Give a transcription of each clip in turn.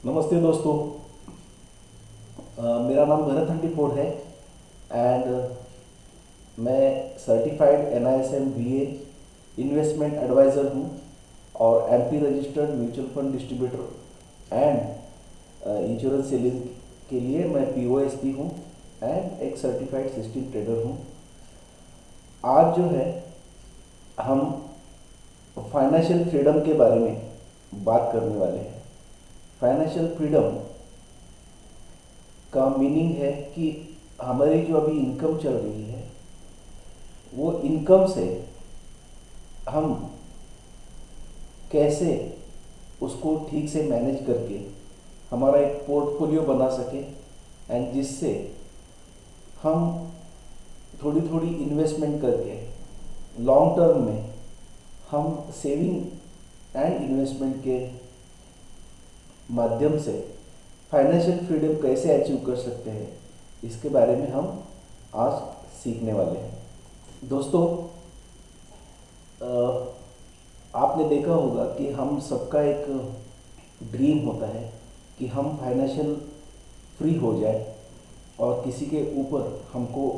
नमस्ते दोस्तों। मेरा नाम भरत हंडीफोड़ है एंड मैं certified NISM BA investment adviser हूँ और MP registered mutual fund distributor and insurance selling के लिए मैं POSP हूँ एंड एक सर्टिफाइड सिस्टम ट्रेडर हूँ। आज जो है हम फाइनेंशियल फ्रीडम के बारे में बात करने वाले हैं। फाइनेंशियल फ्रीडम का मीनिंग है कि हमारी जो अभी इनकम चल रही है वो इनकम से हम कैसे उसको ठीक से मैनेज करके हमारा एक पोर्टफोलियो बना सके एंड जिससे हम थोड़ी थोड़ी इन्वेस्टमेंट करके लॉन्ग टर्म में हम सेविंग एंड इन्वेस्टमेंट के माध्यम से फाइनेंशियल फ्रीडम कैसे अचीव कर सकते हैं, इसके बारे में हम आज सीखने वाले हैं। दोस्तों, आपने देखा होगा कि हम सबका एक ड्रीम होता है कि हम फाइनेंशियल फ्री हो जाए और किसी के ऊपर हमको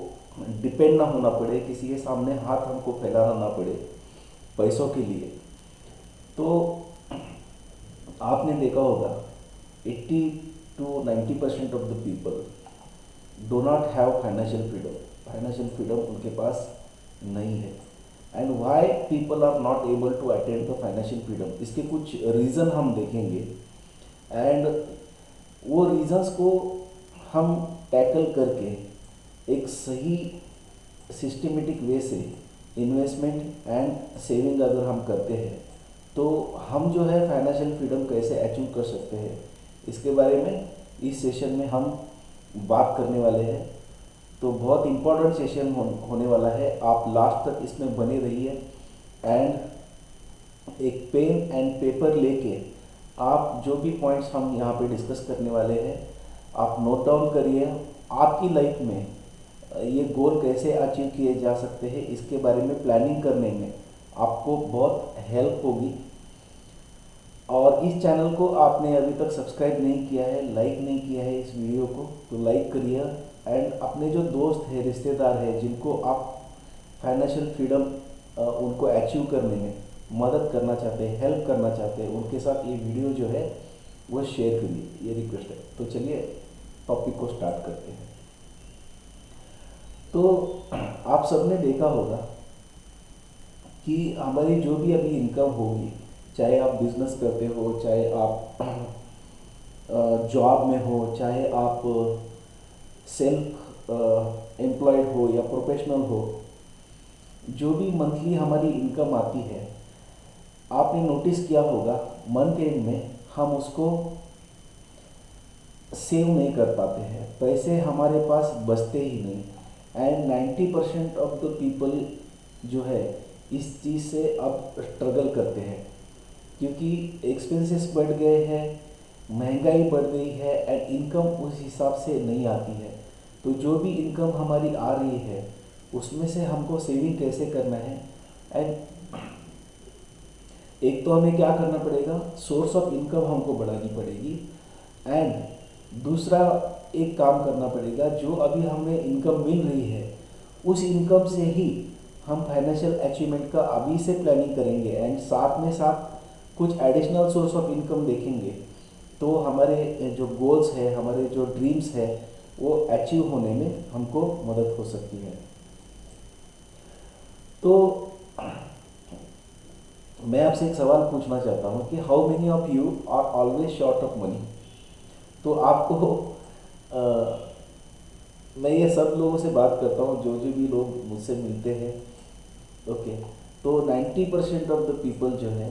डिपेंड ना होना पड़े, किसी के सामने हाथ हमको फैलाना ना पड़े पैसों के लिए। तो आपने देखा होगा 80 to 90% of the people do not have financial freedom. Financial freedom उनके पास नहीं है and why people are not able to attain the financial freedom, इसके कुछ रीज़न हम देखेंगे एंड वो रीज़न्स को हम टैकल करके एक सही सिस्टमेटिक वे से इन्वेस्टमेंट एंड सेविंग अगर हम करते हैं तो हम जो है फाइनेंशियल फ्रीडम कैसे अचीव कर सकते हैं, इसके बारे में इस सेशन में हम बात करने वाले हैं। तो बहुत इम्पोर्टेंट सेशन होने वाला है, आप लास्ट तक इसमें बने रहिए एंड एक पेन एंड पेपर लेके आप जो भी पॉइंट्स हम यहाँ पे डिस्कस करने वाले हैं आप नोट डाउन करिए। आपकी लाइफ में ये गोल कैसे अचीव किए जा सकते हैं, इसके बारे में प्लानिंग करने में आपको बहुत हेल्प होगी। और इस चैनल को आपने अभी तक सब्सक्राइब नहीं किया है, लाइक नहीं किया है इस वीडियो को, तो लाइक करिए एंड अपने जो दोस्त हैं, रिश्तेदार हैं, जिनको आप फाइनेंशियल फ्रीडम उनको अचीव करने में मदद करना चाहते हैं, हेल्प करना चाहते हैं, उनके साथ ये वीडियो जो है वो शेयर करिए, ये रिक्वेस्ट है। तो चलिए टॉपिक को स्टार्ट करते हैं। तो आप सबने देखा होगा कि हमारी जो भी अभी इनकम होगी, चाहे आप बिजनेस करते हो, चाहे आप जॉब में हो, चाहे आप सेल्फ एम्प्लॉयड हो या प्रोफेशनल हो, जो भी मंथली हमारी इनकम आती है, आपने नोटिस किया होगा मंथ एंड में हम उसको सेव नहीं कर पाते हैं, पैसे हमारे पास बचते ही नहीं एंड 90% ऑफ द पीपल जो है इस चीज़ से अब स्ट्रगल करते हैं क्योंकि एक्सपेंसेस बढ़ गए हैं, महंगाई बढ़ गई है एंड इनकम उस हिसाब से नहीं आती है। तो जो भी इनकम हमारी आ रही है उसमें से हमको सेविंग कैसे करना है एंड एक तो हमें क्या करना पड़ेगा, सोर्स ऑफ इनकम हमको बढ़ानी पड़ेगी एंड दूसरा एक काम करना पड़ेगा, जो अभी हमें इनकम मिल रही है उस इनकम से ही हम फाइनेंशियल अचीवमेंट का अभी से प्लानिंग करेंगे एंड साथ में साथ कुछ एडिशनल सोर्स ऑफ इनकम देखेंगे तो हमारे जो गोल्स है, हमारे जो ड्रीम्स है वो अचीव होने में हमको मदद हो सकती है। तो मैं आपसे एक सवाल पूछना चाहता हूँ कि how many of you are always short of money. तो आपको मैं ये सब लोगों से बात करता हूँ जो जो भी लोग मुझसे मिलते हैं, ओके। तो 90% ऑफ द पीपल जो है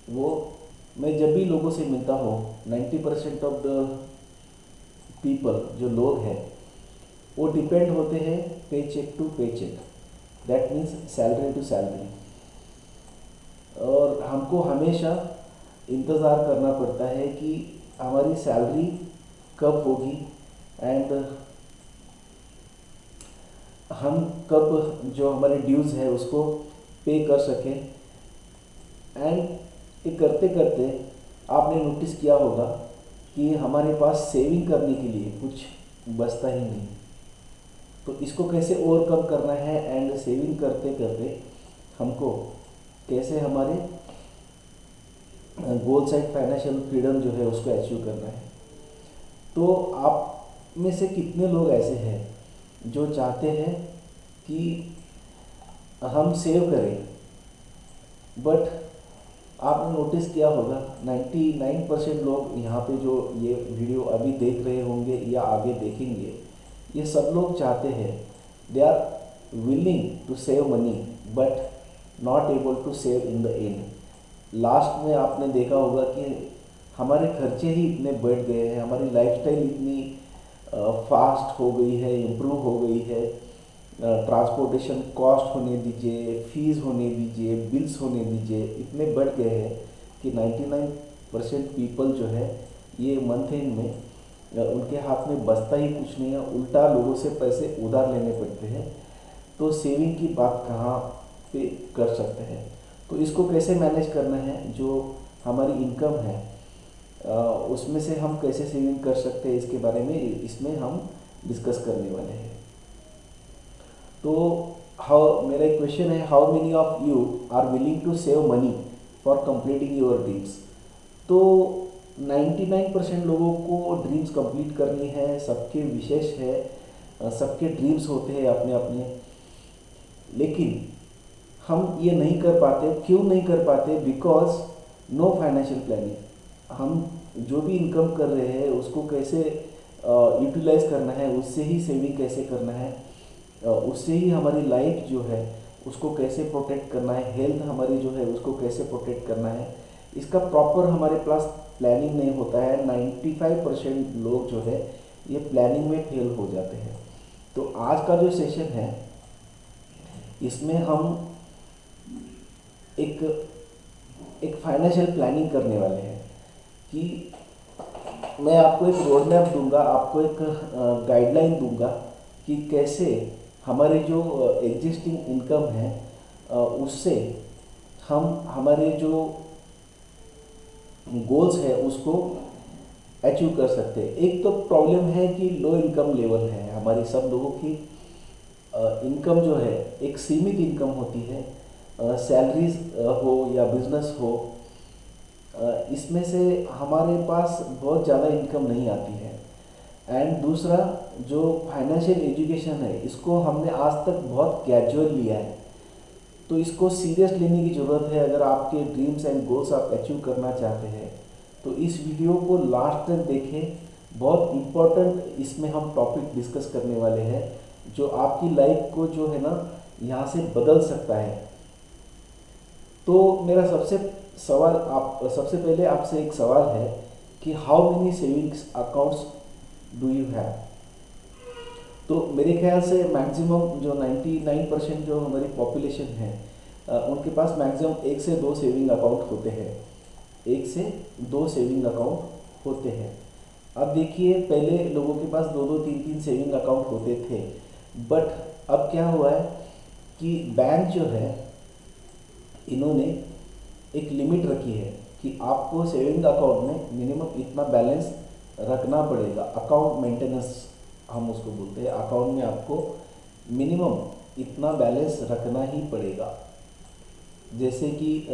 वो, मैं जब भी लोगों से मिलता हूँ 90% ऑफ द पीपल जो लोग हैं वो डिपेंड होते हैं pay cheque to pay cheque, that means salary to salary. और हमको हमेशा इंतज़ार करना पड़ता है कि हमारी सैलरी कब होगी एंड हम कब जो हमारे ड्यूज़ है उसको पे कर सकें। एंड ये करते करते आपने नोटिस किया होगा कि हमारे पास सेविंग करने के लिए कुछ बचता ही नहीं। तो इसको कैसे ओवरकम करना है एंड सेविंग करते करते हमको कैसे हमारे गोल साइड फाइनेंशियल फ्रीडम जो है उसको अचीव करना है। तो आप में से कितने लोग ऐसे हैं जो चाहते हैं कि हम सेव करें, बट आपने नोटिस किया होगा 99% लोग यहाँ पे जो ये वीडियो अभी देख रहे होंगे या आगे देखेंगे, ये सब लोग चाहते हैं, they are willing to save money but not able to save in the end. Last में आपने देखा होगा कि हमारे खर्चे ही इतने बढ़ गए हैं, हमारी लाइफस्टाइल इतनी फास्ट हो गई है, इम्प्रूव हो गई है, ट्रांसपोर्टेशन कॉस्ट होने दीजिए, फीस होने दीजिए, बिल्स होने दीजिए, इतने बढ़ गए हैं कि 99% पीपल जो है ये मंथ एंड में उनके हाथ में बचता ही कुछ नहीं है, उल्टा लोगों से पैसे उधार लेने पड़ते हैं। तो सेविंग की बात कहाँ पे कर सकते हैं, तो इसको कैसे मैनेज करना है, जो हमारी इनकम है उसमें से हम कैसे सेविंग कर सकते हैं, इसके बारे में इसमें हम डिस्कस करने वाले हैं। तो मेरा एक क्वेश्चन है, how many of you are willing to save money for completing your dreams. तो 99% लोगों को ड्रीम्स कंप्लीट करनी है, सबके विशेष है, सबके ड्रीम्स होते हैं अपने अपने, लेकिन हम ये नहीं कर पाते। क्यों नहीं कर पाते? Because no financial planning. हम जो भी इनकम कर रहे हैं उसको कैसे यूटिलाइज करना है, उससे ही सेविंग कैसे करना है, उससे ही हमारी लाइफ जो है उसको कैसे प्रोटेक्ट करना है, हेल्थ हमारी जो है उसको कैसे प्रोटेक्ट करना है, इसका प्रॉपर हमारे पास प्लानिंग नहीं होता है। 95% लोग जो है ये प्लानिंग में फेल हो जाते हैं। तो आज का जो सेशन है इसमें हम एक फाइनेंशियल प्लानिंग करने वाले हैं कि मैं आपको एक रोड मैप दूंगा, आपको एक गाइडलाइन दूंगा कि कैसे हमारे जो एग्जिस्टिंग इनकम है उससे हम हमारे जो गोल्स है उसको अचीव कर सकते हैं। एक तो प्रॉब्लम है कि लो इनकम लेवल है, हमारी सब लोगों की इनकम जो है एक सीमित इनकम होती है, सैलरीज हो या बिजनेस हो, इसमें से हमारे पास बहुत ज़्यादा इनकम नहीं आती है। एंड दूसरा जो फाइनेंशियल एजुकेशन है इसको हमने आज तक बहुत कैजुअल लिया है, तो इसको सीरियस लेने की ज़रूरत है। अगर आपके ड्रीम्स एंड गोल्स आप अचीव करना चाहते हैं तो इस वीडियो को लास्ट तक देखें, बहुत इम्पोर्टेंट इसमें हम टॉपिक डिस्कस करने वाले हैं जो आपकी लाइफ को जो है ना यहाँ से बदल सकता है। तो मेरा सबसे पहले आपसे एक सवाल है कि how many savings accounts do you have. तो मेरे ख्याल से मैक्सिमम जो 99% जो हमारी पॉपुलेशन है उनके पास मैक्सिमम 1 से 2 सेविंग अकाउंट होते हैं, 1 से 2 सेविंग अकाउंट होते हैं। अब देखिए, पहले लोगों के पास 2-2, 3-3 सेविंग अकाउंट होते थे, बट अब क्या हुआ है कि बैंक जो है इन्होंने एक लिमिट रखी है कि आपको सेविंग अकाउंट में मिनिमम इतना बैलेंस रखना पड़ेगा। अकाउंट मेंटेनेंस हम उसको बोलते हैं, अकाउंट में आपको मिनिमम इतना बैलेंस रखना ही पड़ेगा। जैसे कि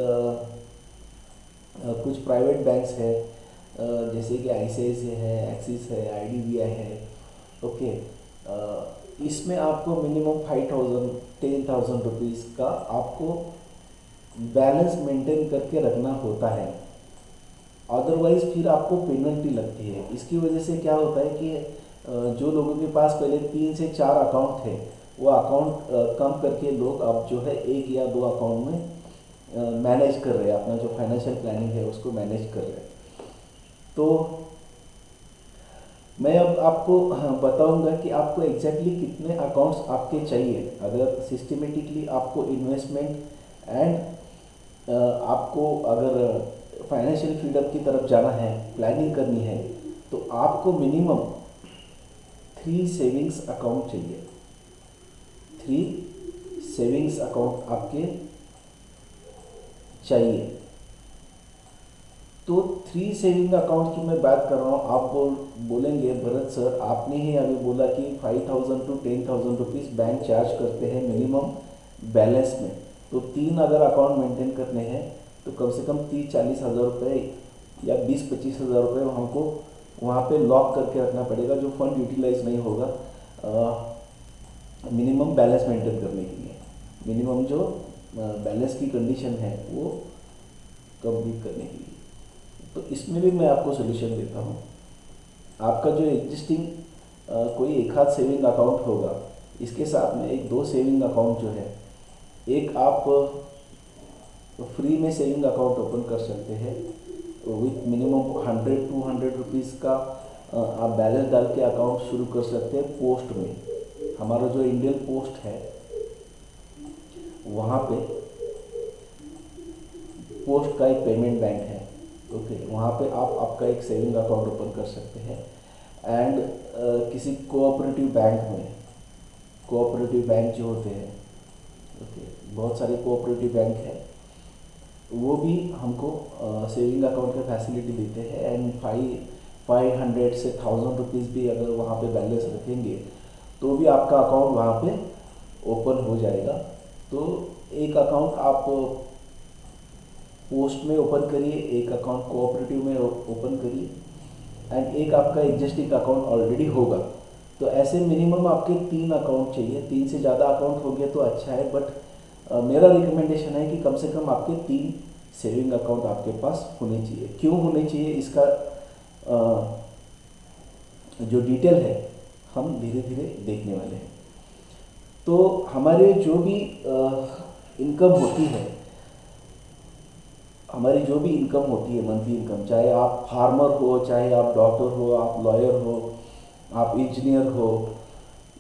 कुछ प्राइवेट बैंक्स है, जैसे कि ICICI है, एक्सिस है, IDBI है, ओके, इसमें आपको मिनिमम 5,000-10,000 रुपीज़ का आपको बैलेंस मेंटेन करके रखना होता है, अदरवाइज़ फिर आपको पेनल्टी लगती है। इसकी वजह से क्या होता है कि जो लोगों के पास पहले 3 से 4 अकाउंट थे वो अकाउंट कम करके लोग अब जो है 1 या 2 अकाउंट में मैनेज कर रहे हैं, अपना जो फाइनेंशियल प्लानिंग है उसको मैनेज कर रहे हैं। तो मैं अब आपको बताऊंगा कि आपको एग्जैक्टली कितने अकाउंट्स आपके चाहिए। अगर सिस्टमेटिकली आपको इन्वेस्टमेंट एंड आपको अगर फाइनेंशियल फ्रीडम की तरफ जाना है, प्लानिंग करनी है, तो आपको मिनिमम 3 सेविंग्स अकाउंट चाहिए। 3 सेविंग्स अकाउंट आपके चाहिए। तो 3 सेविंग अकाउंट की मैं बात कर रहा हूँ। आप बोलेंगे भरत सर आपने ही अभी बोला कि 5,000 टू 10,000 रुपीज़ बैंक चार्ज करते हैं मिनिमम बैलेंस में। तो 3 अगर अकाउंट मेंटेन करने हैं तो कम से कम 30-40 हज़ार रुपये या 20-25 हज़ार रुपये हमको वहाँ पे लॉक करके रखना पड़ेगा, जो फंड यूटिलाइज नहीं होगा मिनिमम बैलेंस मेंटेन करने के लिए। मिनिमम जो बैलेंस की कंडीशन है वो कंप्लीट करने के लिए। तो इसमें भी मैं आपको सोल्यूशन देता हूँ। आपका जो एग्जिस्टिंग कोई एक आध सेविंग अकाउंट होगा, इसके साथ में एक 2 सेविंग अकाउंट जो है, एक आप फ्री में सेविंग अकाउंट ओपन कर सकते हैं विथ मिनिमम 100-200 रुपीज़ का आप बैलेंस डाल के अकाउंट शुरू कर सकते हैं पोस्ट में। हमारा जो इंडियन पोस्ट है वहाँ पे पोस्ट का एक पेमेंट बैंक है, ओके, वहाँ पे आप आपका एक सेविंग अकाउंट ओपन कर सकते हैं। एंड किसी कोऑपरेटिव बैंक में, कोऑपरेटिव बैंक जो होते हैं, ओके, बहुत सारे कोऑपरेटिव बैंक हैं, वो भी हमको सेविंग अकाउंट का फैसिलिटी देते हैं। एंड 500 से 1000 रुपीज़ भी अगर वहाँ पे बैलेंस रखेंगे तो भी आपका अकाउंट वहाँ पे ओपन हो जाएगा। तो एक अकाउंट आप पोस्ट में ओपन करिए, एक अकाउंट कोऑपरेटिव में ओपन करिए, एंड एक आपका एग्जिस्टिंग अकाउंट ऑलरेडी होगा। तो ऐसे मिनिमम आपके 3 अकाउंट चाहिए। 3 से ज़्यादा अकाउंट हो गया तो अच्छा है, बट मेरा रिकमेंडेशन है कि कम से कम आपके 3 सेविंग अकाउंट आपके पास होने चाहिए। क्यों होने चाहिए, इसका जो डिटेल है हम धीरे धीरे देखने वाले हैं। तो हमारे जो भी इनकम होती है, हमारी जो भी इनकम होती है मंथली इनकम, चाहे आप फार्मर हो, चाहे आप डॉक्टर हो, आप लॉयर हो, आप इंजीनियर हो,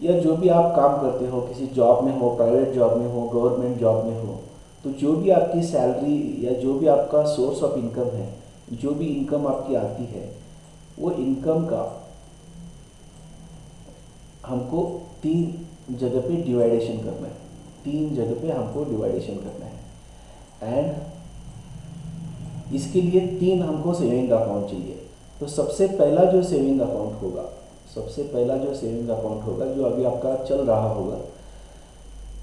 या जो भी आप काम करते हो, किसी जॉब में हो, प्राइवेट जॉब में हो, गवर्नमेंट जॉब में हो, तो जो भी आपकी सैलरी या जो भी आपका सोर्स ऑफ इनकम है, जो भी इनकम आपकी आती है, वो इनकम का हमको 3 जगह पे डिवाइडेशन करना है। 3 जगह पे हमको डिवाइडेशन करना है। एंड इसके लिए 3 हमको सेविंग अकाउंट चाहिए। तो सबसे पहला जो सेविंग अकाउंट होगा, सबसे पहला जो सेविंग अकाउंट होगा, जो अभी आपका चल रहा होगा,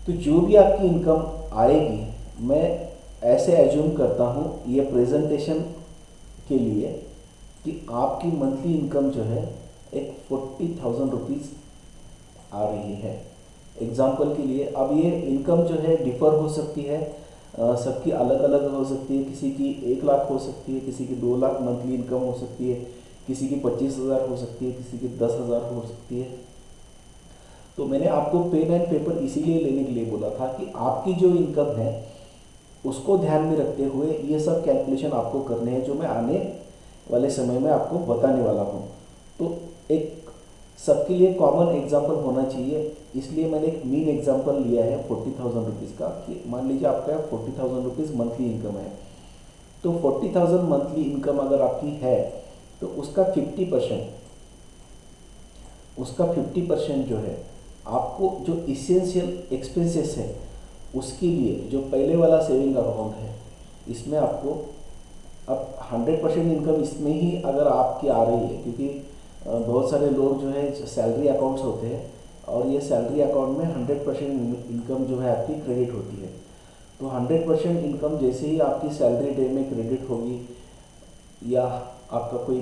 तो जो भी आपकी इनकम आएगी, मैं ऐसे एज्यूम करता हूँ ये प्रेजेंटेशन के लिए कि आपकी मंथली इनकम जो है एक 40,000 रुपीज़ आ रही है। एग्जाम्पल के लिए अब ये इनकम जो है डिफ़र हो सकती है, सबकी अलग अलग हो सकती है। किसी की 1 लाख हो सकती है, किसी की 2 लाख मंथली इनकम हो सकती है, किसी की 25,000 हो सकती है, किसी की 10,000 हो सकती है। तो मैंने आपको पेन एंड पेपर इसीलिए लेने के लिए बोला था कि आपकी जो इनकम है उसको ध्यान में रखते हुए ये सब कैलकुलेशन आपको करने हैं, जो मैं आने वाले समय में आपको बताने वाला हूँ। तो एक सबके लिए कॉमन एग्जाम्पल होना चाहिए, इसलिए मैंने एक मीन एग्जाम्पल लिया है 40,000 रुपीज़ का, कि मान लीजिए आपका 40,000 रुपीज़ मंथली इनकम है। तो 40,000 मंथली इनकम अगर आपकी है तो उसका 50% जो है आपको जो इसेंशियल एक्सपेंसेस है उसके लिए, जो पहले वाला सेविंग अकाउंट है, इसमें आपको अब 100% इनकम इसमें ही अगर आपकी आ रही है, क्योंकि बहुत सारे लोग जो है सैलरी अकाउंट्स होते हैं और ये सैलरी अकाउंट में 100% इनकम जो है आपकी क्रेडिट होती है। तो 100% इनकम जैसे ही आपकी सैलरी डे में क्रेडिट होगी, या आपका कोई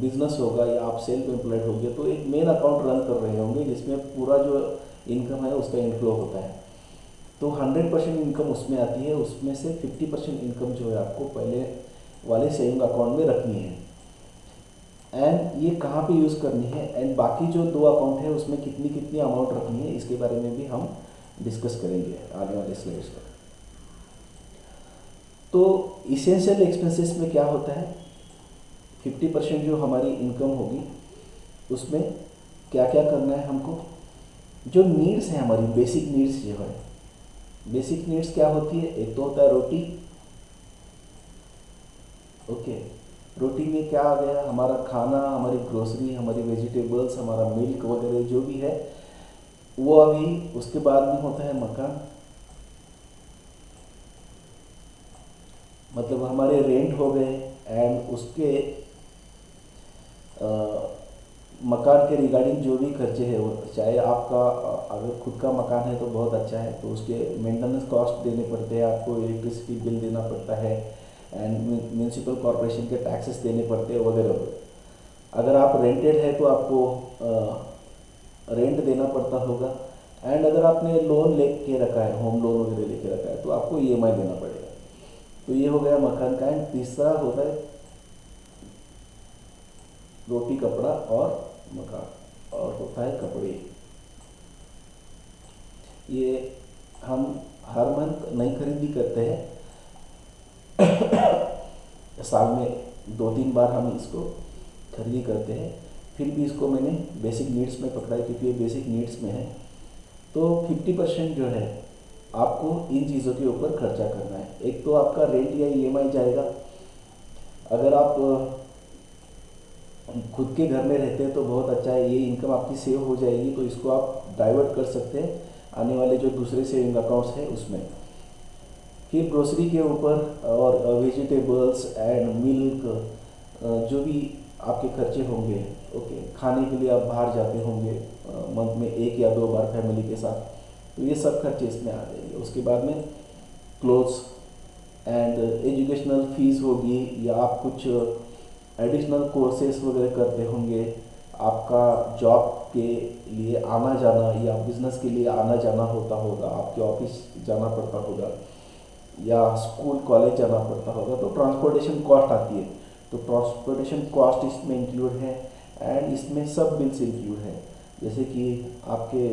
बिजनेस होगा, या आप सेल्फ एम्प्लॉयड होंगे, तो एक मेन अकाउंट रन कर रहे होंगे जिसमें पूरा जो इनकम है उसका इनफ्लो होता है। तो 100% इनकम उसमें आती है, उसमें से 50% इनकम जो है आपको पहले वाले सेविंग अकाउंट में रखनी है। एंड ये कहाँ पे यूज़ करनी है, एंड बाकी जो 2 अकाउंट है उसमें कितनी कितनी अमाउंट रखनी है, इसके बारे में भी हम डिस्कस करेंगे आने वाले स्लाइड्स पर। तो इसेंशियल एक्सपेंसेस में क्या होता है, 50% जो हमारी इनकम होगी उसमें क्या क्या करना है हमको। जो नीड्स हैं हमारी, बेसिक नीड्स जो है, बेसिक नीड्स क्या होती है, एक तो होता है रोटी, ओके, रोटी में क्या आ गया, हमारा खाना, हमारी ग्रोसरी, हमारी वेजिटेबल्स, हमारा मिल्क वगैरह जो भी है वो अभी। उसके बाद में होता है मकान, मतलब हमारे रेंट हो गए, एंड उसके मकान के रिगार्डिंग जो भी खर्चे हैं, वो चाहे आपका अगर खुद का मकान है तो बहुत अच्छा है, तो उसके मेंटेनेंस कॉस्ट देने पड़ते हैं आपको, इलेक्ट्रिसिटी बिल देना पड़ता है एंड म्यूनसिपल कॉरपोरेशन के टैक्सेस देने पड़ते हैं वगैरह वगैरह। अगर आप रेंटेड है तो आपको रेंट देना पड़ता होगा, एंड अगर आपने लोन लेके रखा है, होम लोन वगैरह लेके रखा है, तो आपको ईएमआई देना पड़ेगा। तो ये हो गया मकान का। एंड तीसरा होता है रोटी कपड़ा और मकान, और होता है कपड़े। ये हम हर मंथ नई खरीदी करते हैं, साल में 2-3 बार हम इसको खरीदी करते हैं। फिर भी इसको मैंने बेसिक नीड्स में पकड़ा है, क्योंकि ये बेसिक नीड्स में है। तो 50% जो है आपको इन चीज़ों के ऊपर खर्चा करना है। एक तो आपका रेंट या ईएमआई जाएगा। अगर आप खुद के घर में रहते हैं तो बहुत अच्छा है, ये इनकम आपकी सेव हो जाएगी, तो इसको आप डाइवर्ट कर सकते हैं आने वाले जो दूसरे सेविंग अकाउंट्स हैं उसमें। फिर ग्रोसरी के ऊपर और वेजिटेबल्स एंड मिल्क, जो भी आपके खर्चे होंगे, ओके, खाने के लिए आप बाहर जाते होंगे मंथ में 1 या 2 बार फैमिली के साथ, तो ये सब खर्चे इसमें आ जाएंगे। उसके बाद में क्लोथ्स एंड एजुकेशनल फीस होगी, या आप कुछ एडिशनल कोर्सेस वगैरह करते होंगे, आपका जॉब के लिए आना जाना या बिजनेस के लिए आना जाना होता होगा, आपके ऑफिस जाना पड़ता होगा या स्कूल कॉलेज जाना पड़ता होगा, तो ट्रांसपोर्टेशन कॉस्ट आती है। तो ट्रांसपोर्टेशन कॉस्ट इसमें इंक्लूड है, एंड इसमें सब बिल्स इंक्लूड है, जैसे कि आपके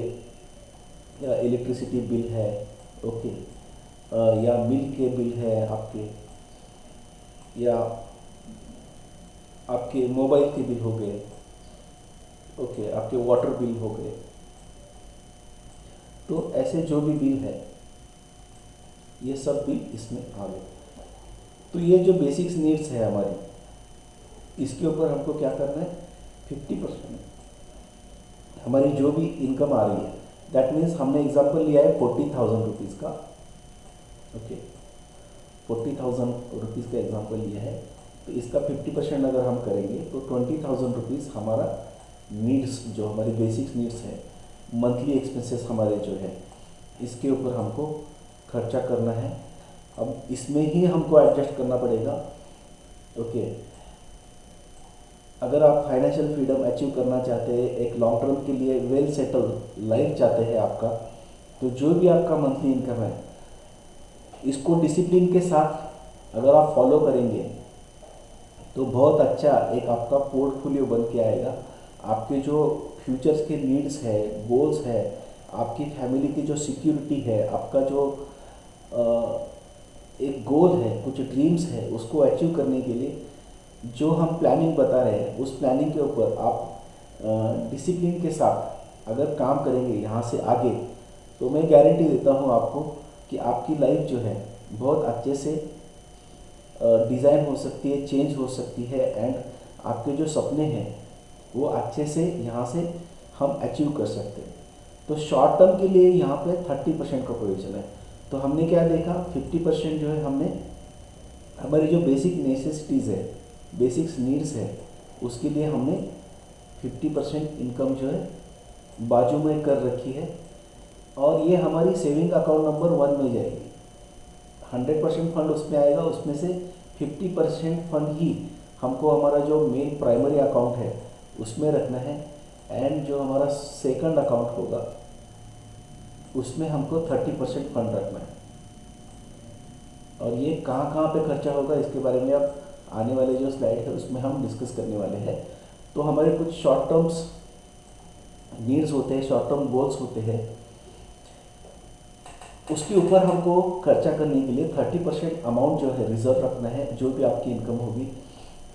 इलेक्ट्रिसिटी बिल है, ओके, या मिल्क के बिल है आपके, या आपके मोबाइल के बिल हो गए, ओके, आपके वाटर बिल हो गए। तो ऐसे जो भी बिल है ये सब बिल इसमें आ गए। तो ये जो बेसिक्स नीड्स है हमारी, इसके ऊपर हमको क्या करना है, 50% हमारी जो भी इनकम आ रही है, दैट मीन्स हमने एग्जांपल लिया है 40,000 रुपीज़ का, ओके, 40,000 रुपीज़ का एग्जांपल लिया है। तो इसका 50% अगर हम करेंगे तो 20,000 रुपीज़ हमारा नीड्स, जो हमारी बेसिक नीड्स है, मंथली एक्सपेंसेस हमारे जो है, इसके ऊपर हमको खर्चा करना है। अब इसमें ही हमको एडजस्ट करना पड़ेगा, ओके। अगर आप फाइनेंशियल फ्रीडम अचीव करना चाहते हैं, एक लॉन्ग टर्म के लिए वेल सेटल लाइफ चाहते हैं आपका, तो जो भी आपका मंथली इनकम है, इसको डिसिप्लिन के साथ अगर आप फॉलो करेंगे तो बहुत अच्छा एक आपका पोर्टफोलियो बन के आएगा। आपके जो फ्यूचर्स के नीड्स है, गोल्स है, आपकी फैमिली की जो सिक्योरिटी है, आपका जो एक गोल है, कुछ ड्रीम्स है, उसको अचीव करने के लिए जो हम प्लानिंग बता रहे हैं, उस प्लानिंग के ऊपर आप डिसिप्लिन के साथ अगर काम करेंगे यहाँ से आगे, तो मैं गारंटी देता हूँ आपको कि आपकी लाइफ जो है बहुत अच्छे से डिज़ाइन हो सकती है, चेंज हो सकती है, एंड आपके जो सपने हैं वो अच्छे से यहाँ से हम अचीव कर सकते हैं। तो शॉर्ट टर्म के लिए यहाँ पे 30% का प्रोविजन है। तो हमने क्या देखा, 50% जो है हमने हमारी जो बेसिक नेसेसिटीज़ है, बेसिक्स नीड्स है, उसके लिए हमने 50% इनकम जो है बाजू में कर रखी है, और ये हमारी सेविंग अकाउंट नंबर 1 में जाएगी। 100% फंड उसमें आएगा, उसमें से 50% फंड ही हमको हमारा जो मेन प्राइमरी अकाउंट है उसमें रखना है, एंड जो हमारा सेकंड अकाउंट होगा उसमें हमको 30% फंड रखना है। और ये कहाँ कहाँ पे खर्चा होगा, इसके बारे में अब आने वाले जो स्लाइड है उसमें हम डिस्कस करने वाले हैं। तो हमारे कुछ शॉर्ट टर्म्स नीड्स होते हैं, शॉर्ट टर्म गोल्स होते हैं, उसके ऊपर हमको खर्चा करने के लिए 30% अमाउंट जो है रिजर्व रखना है, जो भी आपकी इनकम होगी।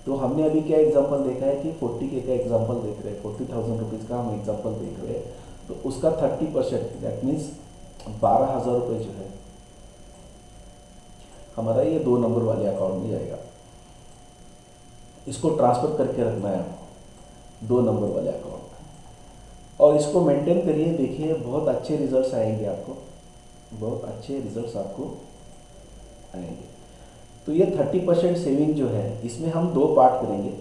तो हमने अभी क्या एग्जांपल देखा है कि 40K का एग्जांपल देख रहे हैं, 40,000 रुपीज़ का हम एग्जांपल देख रहे हैं। तो उसका 30%, दैट मीन्स 12,000 रुपये जो है हमारा ये 2 नंबर वाले अकाउंट में जाएगा। इसको ट्रांसफ़र करके रखना है 2 नंबर वाले अकाउंट में, और इसको मेंटेन करिए। देखिए बहुत अच्छे रिजल्ट्स आएंगे आपको, बहुत अच्छे रिजल्ट्स आपको आएंगे। तो ये 30% सेविंग जो है इसमें हम दो पार्ट करेंगे।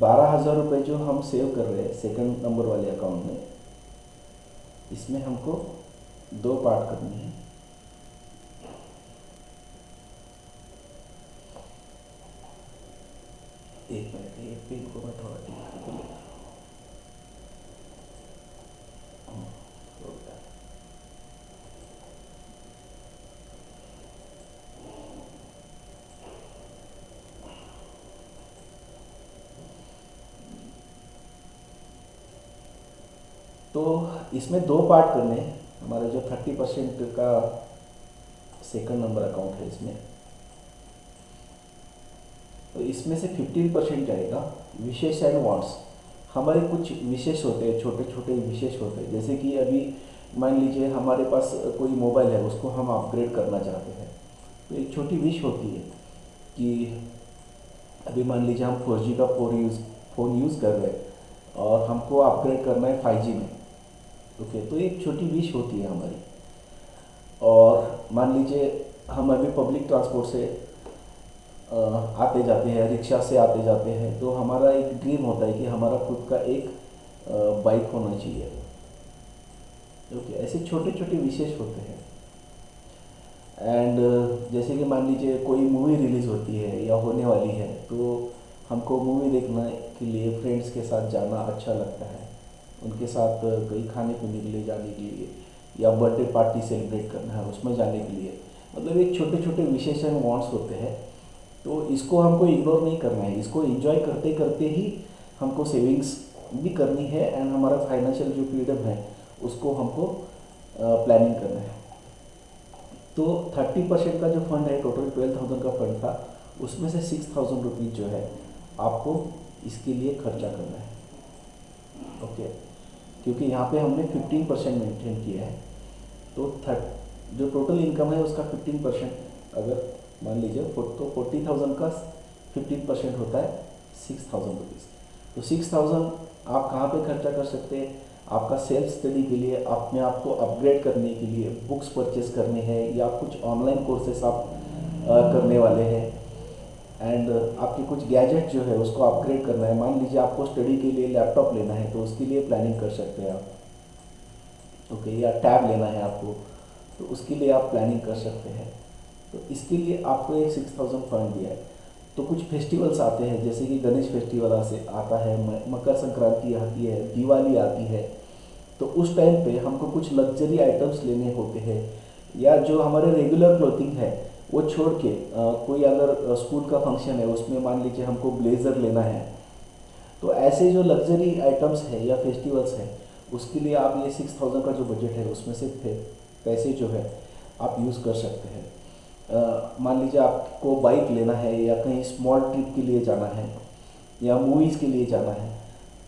12,000 रुपये जो हम सेव कर रहे हैं सेकंड नंबर वाले अकाउंट में, इसमें हमको दो पार्ट करनी है। एक मिनट, ये पिन को मैं थोड़ा ठीक करके लेता हूँ। हो गया। तो इसमें दो पार्ट करने हैं। हमारा जो 30% का सेकंड नंबर अकाउंट है इसमें, तो इसमें से 15% जाएगा विशेष एंड वांट्स। हमारे कुछ विशेष होते हैं, छोटे छोटे विशेष होते हैं, जैसे कि अभी मान लीजिए हमारे पास कोई मोबाइल है, उसको हम अपग्रेड करना चाहते हैं। तो एक छोटी विश होती है कि अभी मान लीजिए हम 4G का फ़ोन यूज़ कर रहे हैं और हमको अपग्रेड करना है 5G में। ओके, तो एक छोटी विश होती है हमारी। और मान लीजिए हम अभी पब्लिक ट्रांसपोर्ट से आते जाते हैं, रिक्शा से आते जाते हैं, तो हमारा एक ड्रीम होता है कि हमारा खुद का एक बाइक होना चाहिए। ओके, ऐसे छोटे छोटे विशेष होते हैं। एंड जैसे कि मान लीजिए कोई मूवी रिलीज़ होती है या होने वाली है, तो हमको मूवी देखने के लिए फ्रेंड्स के साथ जाना अच्छा लगता है, उनके साथ कहीं खाने पीने के लिए जाने के लिए, या बर्थडे पार्टी सेलिब्रेट करना है उसमें जाने के लिए। मतलब एक छोटे छोटे विशेष एंड वांट्स होते हैं। तो इसको हमको इग्नोर नहीं करना है, इसको एंजॉय करते करते ही हमको सेविंग्स भी करनी है एंड हमारा फाइनेंशियल जो फ्रीडम है उसको हमको प्लानिंग करना है। तो 30% का जो फंड है, टोटल 12,000 का फंड था, उसमें से 6,000 रुपीज़ जो है आपको इसके लिए खर्चा करना है। ओके, क्योंकि यहाँ पे हमने 15% मेंटेन किया है। तो जो टोटल इनकम है उसका 15% अगर मान लीजिए तो 40,000 का 15% होता है 6,000 रुपीज़। तो 6,000 आप कहाँ पे खर्चा कर सकते हैं? आपका सेल्फ स्टडी के लिए, अपने आप को अपग्रेड करने के लिए, बुक्स परचेज करने हैं, या कुछ ऑनलाइन कोर्सेस आप करने वाले हैं, एंड आपके कुछ गैजेट जो है उसको अपग्रेड करना है। मान लीजिए आपको स्टडी के लिए लैपटॉप लेना है, तो उसके लिए प्लानिंग कर सकते हैं आप। ओके, या टैब लेना है आपको, तो उसके लिए आप प्लानिंग कर सकते हैं। तो इसके लिए आपको एक 6,000 फंड दिया है। तो कुछ फेस्टिवल्स आते हैं, जैसे कि गणेश फेस्टिवल आता है, मकर संक्रांति आती है, दिवाली आती है, तो उस टाइम पे हमको कुछ लग्जरी आइटम्स लेने होते हैं, या जो हमारे रेगुलर क्लोथिंग है वो छोड़ के कोई अगर स्कूल का फंक्शन है उसमें मान लीजिए हमको ब्लेज़र लेना है, तो ऐसे जो लग्जरी आइटम्स है या फेस्टिवल्स हैं उसके लिए आप ये 6,000 का जो बजट है उसमें से पैसे जो है आप यूज़ कर सकते हैं। मान लीजिए आपको बाइक लेना है, या कहीं स्मॉल ट्रिप के लिए जाना है, या मूवीज़ के लिए जाना है,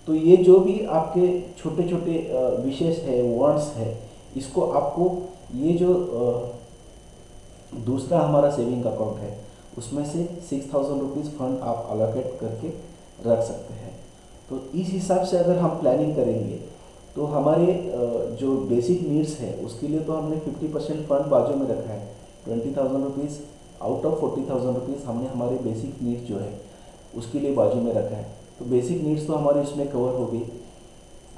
तो ये जो भी आपके छोटे छोटे विशेष है, वांट्स है, इसको आपको ये जो दूसरा हमारा सेविंग अकाउंट है उसमें से 6,000 रुपीज़ फंड आप अलोकेट करके रख सकते हैं। तो इस हिसाब से अगर हम प्लानिंग करेंगे तो हमारे जो बेसिक नीड्स है उसके लिए तो हमने 50% फंड बाजू में रखा है। 20,000 रुपीज़ आउट ऑफ 40,000 रुपीज़ हमने हमारे बेसिक नीड्स जो है उसके लिए बाजू में रखा है। तो बेसिक नीड्स तो हमारे उसमें कवर हो गई।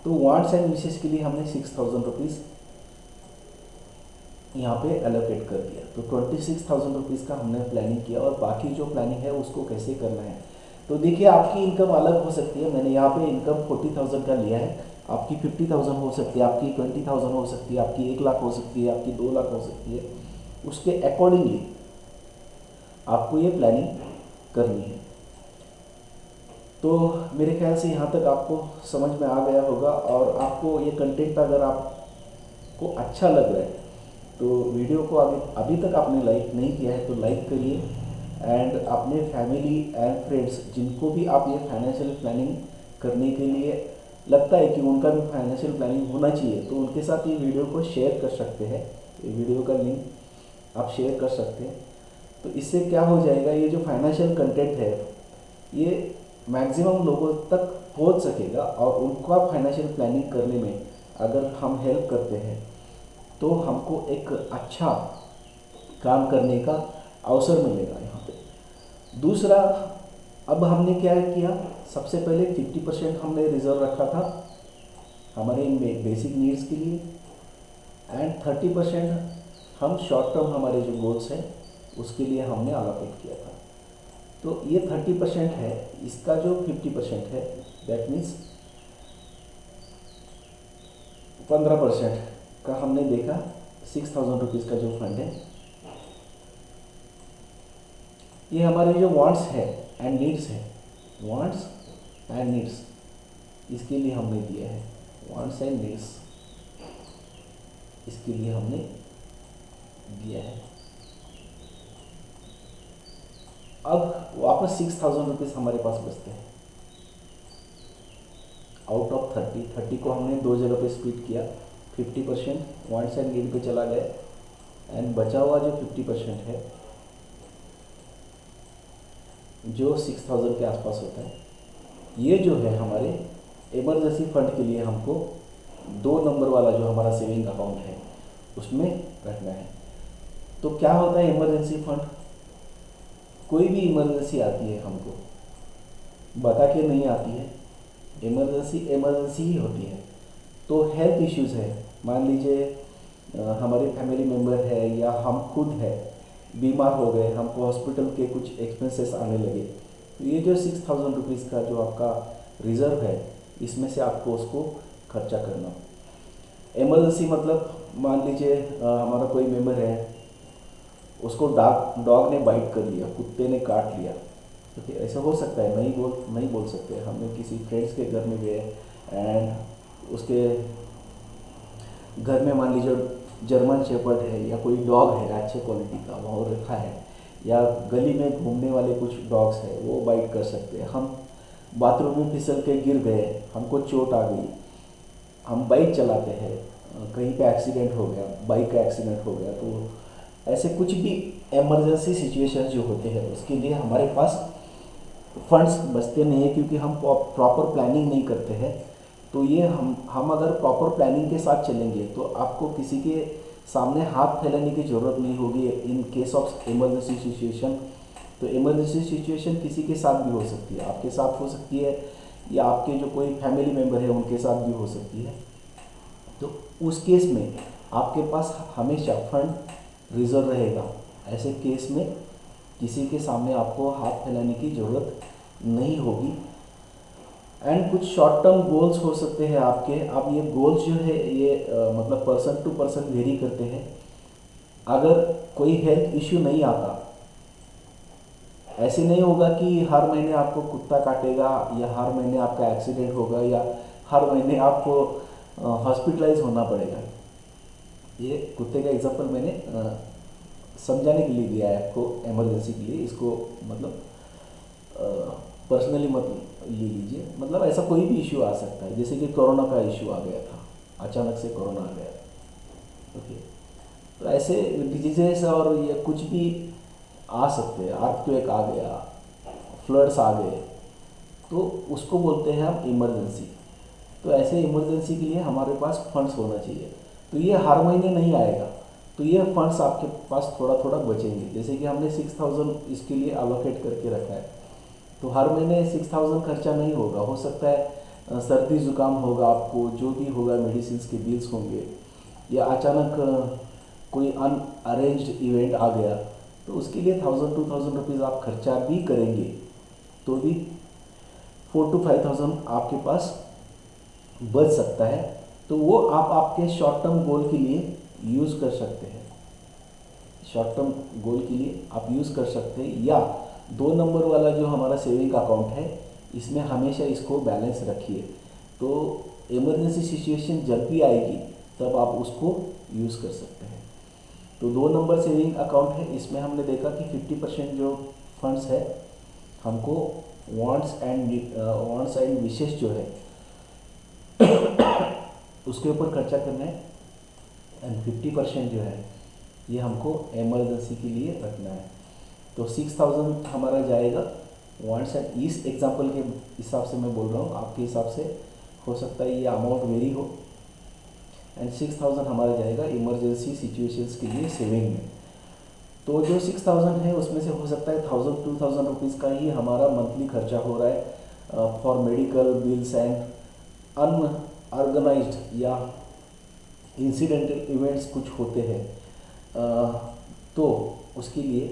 तो वांट्स एंड विशेष के लिए हमने 6,000 रुपीज़ यहाँ पे एलोकेट कर दिया। तो 26,000 रुपीज़ का हमने प्लानिंग किया, और बाकी जो प्लानिंग है उसको कैसे करना है। तो देखिए आपकी इनकम अलग हो सकती है। मैंने यहाँ पे इनकम 40,000 का लिया है, आपकी 50,000 हो सकती है, आपकी 20,000 हो सकती है, आपकी 1 लाख हो सकती है, आपकी 2 लाख हो सकती है। उसके अकॉर्डिंगली आपको ये प्लानिंग करनी है। तो मेरे ख्याल से यहाँ तक आपको समझ में आ गया होगा, और आपको ये कंटेंट अगर आपको अच्छा लग रहा है तो वीडियो को अभी तक आपने लाइक नहीं किया है तो लाइक करिए, एंड अपने फैमिली एंड फ्रेंड्स जिनको भी आप ये फाइनेंशियल प्लानिंग करने के लिए लगता है कि उनका भी फाइनेंशियल प्लानिंग होना चाहिए, तो उनके साथ ये वीडियो को शेयर कर सकते हैं। ये वीडियो का लिंक आप शेयर कर सकते हैं। तो इससे क्या हो जाएगा, ये जो फाइनेंशियल कंटेंट है ये मैक्सिमम लोगों तक पहुंच सकेगा, और उनका फाइनेंशियल प्लानिंग करने में अगर हम हेल्प करते हैं तो हमको एक अच्छा काम करने का अवसर मिलेगा यहाँ पे। दूसरा, अब हमने क्या किया, सबसे पहले 50% हमने रिजर्व रखा था हमारे बेसिक नीड्स के लिए, एंड 30% हम शॉर्ट टर्म हमारे जो गोल्स हैं उसके लिए हमने अलोकेट किया था। तो ये 30% है, इसका जो 50% है दैट मीन्स 15% का हमने देखा 6,000 रुपीज़ का जो फंड है, ये हमारे जो वांट्स है एंड नीड्स है, वांट्स एंड नीड्स, इसके लिए हमने दिया है, वांट्स एंड नीड्स इसके लिए हमने दिया है। अब वापस 6,000 रुपीज़ हमारे पास बचते हैं आउट ऑफ 30 को हमने दो जगह पे स्प्लिट किया, 50% वांट्स एंड नीड पे चला गया एंड बचा हुआ जो 50% है जो 6,000 के आसपास होता है, ये जो है हमारे इमरजेंसी फंड के लिए हमको 2 नंबर वाला जो हमारा सेविंग अकाउंट है उसमें रखना है। तो क्या होता है इमरजेंसी फंड, कोई भी इमरजेंसी आती है हमको बता के नहीं आती है, इमरजेंसी ही होती है। तो हेल्थ इश्यूज़ है, मान लीजिए हमारे फैमिली मेम्बर है या हम खुद है बीमार हो गए, हमको हॉस्पिटल के कुछ एक्सपेंसेस आने लगे, तो ये जो 6,000 रुपीज़ का जो आपका रिज़र्व है इसमें से आपको उसको खर्चा करना। इमरजेंसी मतलब मान लीजिए हमारा कोई मेम्बर है, उसको डॉग ने बाइट कर लिया, कुत्ते ने काट लिया, ठीक है, ऐसा हो सकता है, नहीं बोल सकते। हमने किसी फ्रेंड्स के घर में गए एंड उसके घर में मान लीजिए जर्मन शेपर्ड है या कोई डॉग है अच्छे क्वालिटी का वहाँ रखा है, या गली में घूमने वाले कुछ डॉग्स हैं वो बाइट कर सकते हैं। हम बाथरूम में फिसल के गिर गए, हमको चोट आ गई, हम बाइक चलाते हैं, कहीं पे एक्सीडेंट हो गया, बाइक का एक्सीडेंट हो गया, तो ऐसे कुछ भी इमरजेंसी सिचुएशन जो होते हैं उसके लिए हमारे पास फंड्स बचते नहीं है, क्योंकि हम प्रॉपर प्लानिंग नहीं करते हैं। तो ये हम अगर प्रॉपर प्लानिंग के साथ चलेंगे तो आपको किसी के सामने हाथ फैलाने की ज़रूरत नहीं होगी in case of emergency situation. तो इमरजेंसी सिचुएशन किसी के साथ भी हो सकती है, आपके साथ हो सकती है या आपके जो कोई फैमिली मेम्बर है उनके साथ भी हो सकती है। तो उस केस में आपके पास हमेशा फंड रिजर्व रहेगा, ऐसे केस में किसी के सामने आपको हाथ फैलाने की ज़रूरत नहीं होगी। एंड कुछ शॉर्ट टर्म गोल्स हो सकते हैं आपके। अब ये गोल्स जो है ये मतलब पर्सन टू पर्सन वेरी करते हैं। अगर कोई हेल्थ इश्यू नहीं आता, ऐसे नहीं होगा कि हर महीने आपको कुत्ता काटेगा या हर महीने आपका एक्सीडेंट होगा या हर महीने आपको हॉस्पिटलाइज होना पड़ेगा। ये कुत्ते का एग्जांपल मैंने समझाने के लिए दिया है आपको, इमरजेंसी के लिए, इसको मतलब पर्सनली मत ले लीजिए। मतलब ऐसा कोई भी इश्यू आ सकता है, जैसे कि कोरोना का इश्यू आ गया था, अचानक से कोरोना आ गया, ओके। तो ऐसे डिजीजेस और ये कुछ भी आ सकते हैं, अर्थक्वेक आ गया, फ्लड्स आ गए, तो उसको बोलते हैं हम इमरजेंसी। तो ऐसे इमरजेंसी के लिए हमारे पास फंड्स होना चाहिए। तो ये हर महीने नहीं आएगा, तो ये फंड्स आपके पास थोड़ा थोड़ा बचेंगे। जैसे कि हमने 6,000 इसके लिए अलोकेट करके रखा है, तो हर महीने 6,000 खर्चा नहीं होगा। हो सकता है सर्दी ज़ुकाम होगा, आपको जो भी होगा, मेडिसिन के बिल्स होंगे, या अचानक कोई अनअरेंज्ड इवेंट आ गया, तो उसके लिए 1,000-2,000 रुपीज़ आप खर्चा भी करेंगे, तो भी 4,000-5,000 आपके पास बच सकता है। तो वो आप आपके शॉर्ट टर्म गोल के लिए यूज़ कर सकते हैं, शॉर्ट टर्म गोल के लिए आप यूज़ कर सकते हैं। या 2 नंबर वाला जो हमारा सेविंग अकाउंट है, इसमें हमेशा इसको बैलेंस रखिए। तो इमरजेंसी सिचुएशन जब भी आएगी तब आप उसको यूज़ कर सकते हैं। तो 2 नंबर सेविंग अकाउंट है, इसमें हमने देखा कि 50% जो फंड्स है हमको वांट्स एंड विशेष जो है उसके ऊपर खर्चा करना है, एंड 50% जो है ये हमको इमरजेंसी के लिए रखना है। तो 6,000 हमारा जाएगा वांट्स एंड, इस एग्जांपल के हिसाब से मैं बोल रहा हूँ, आपके हिसाब से हो सकता है ये अमाउंट वेरी हो, एंड 6,000 हमारा जाएगा इमरजेंसी सिचुएशंस के लिए सेविंग में। तो जो 6,000 है उसमें से हो सकता है 1,000-2,000 रुपीज़ का ही हमारा मंथली खर्चा हो रहा है for medical bills and unorganised या इंसिडेंटल इवेंट्स कुछ होते हैं, तो उसके लिए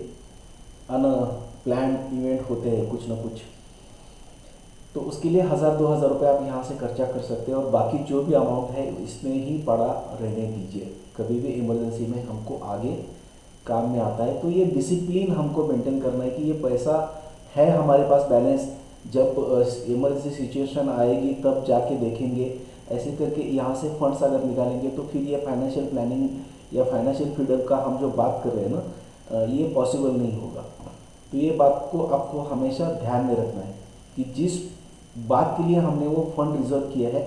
अनप्लान्ड इवेंट होते हैं कुछ ना कुछ, तो उसके लिए 1,000-2,000 रुपये आप यहाँ से खर्चा कर सकते हैं और बाकी जो भी अमाउंट है इसमें ही पड़ा रहने दीजिए। कभी भी इमरजेंसी में हमको आगे काम में आता है। तो ये डिसिप्लिन हमको मेंटेन करना है कि ये पैसा है हमारे पास बैलेंस, जब इमरजेंसी सिचुएशन आएगी तब जाके देखेंगे, ऐसे करके यहाँ से फंड्स अगर निकालेंगे तो फिर ये फाइनेंशियल प्लानिंग या फाइनेंशियल फ्रीडम का हम जो बात कर रहे हैं ना, ये पॉसिबल नहीं होगा। तो ये बात को आपको हमेशा ध्यान में रखना है कि जिस बात के लिए हमने वो फंड रिजर्व किया है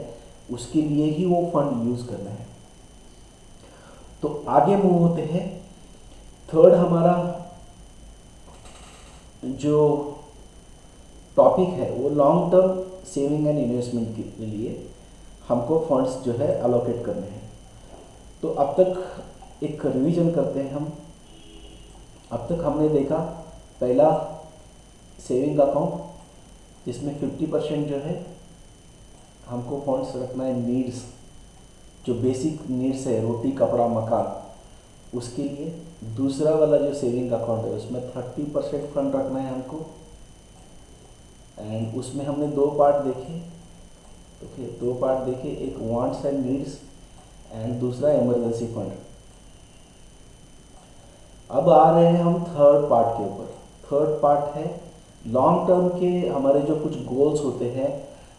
उसके लिए ही वो फंड यूज़ करना है। तो आगे मूव होते हैं। थर्ड हमारा जो टॉपिक है वो long term saving and investment के लिए हमको फंड्स जो है अलोकेट करने हैं। तो अब तक एक रिवीजन करते हैं हम। अब तक हमने देखा पहला सेविंग अकाउंट जिसमें 50% जो है हमको फंड्स रखना है नीड्स, जो बेसिक नीड्स है रोटी कपड़ा मकान, उसके लिए। दूसरा वाला जो सेविंग अकाउंट है उसमें 30% फंड रखना है हमको, एंड उसमें हमने दो पार्ट देखे। ओके, दो पार्ट देखे, एक वांट्स एंड नीड्स एंड दूसरा इमरजेंसी फंड। अब आ रहे हैं हम थर्ड पार्ट के ऊपर। थर्ड पार्ट है लॉन्ग टर्म के हमारे जो कुछ गोल्स होते हैं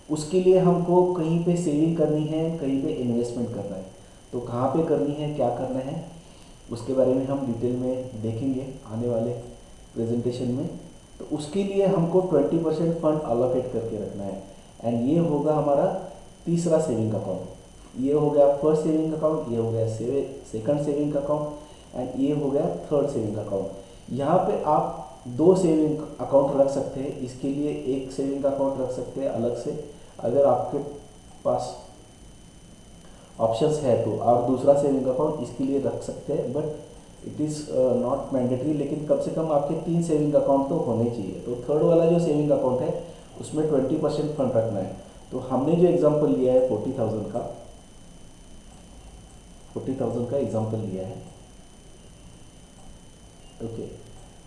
उसके लिए हमको कहीं पे सेविंग करनी है, कहीं पे इन्वेस्टमेंट करना है। तो कहाँ पे करनी है, क्या करना है, उसके बारे में हम डिटेल में देखेंगे आने वाले प्रेजेंटेशन में। तो उसके लिए हमको 20% फंड अलोकेट करके रखना है, एंड ये होगा हमारा तीसरा सेविंग अकाउंट। ये हो गया फर्स्ट सेविंग अकाउंट, ये हो गया सेकंड सेविंग अकाउंट, एंड ये हो गया थर्ड सेविंग अकाउंट। यहाँ पे आप दो सेविंग अकाउंट रख सकते हैं, इसके लिए एक सेविंग अकाउंट रख सकते हैं अलग से अगर आपके पास ऑप्शंस है तो, आप दूसरा सेविंग अकाउंट इसके लिए रख सकते हैं, but it is not mandatory. लेकिन कम से कम आपके 3 सेविंग अकाउंट तो होने चाहिए। तो थर्ड वाला जो सेविंग अकाउंट है उसमें 20% फंड रखना है। तो हमने जो एग्जांपल लिया है 40,000 का एग्जांपल लिया है। ओके,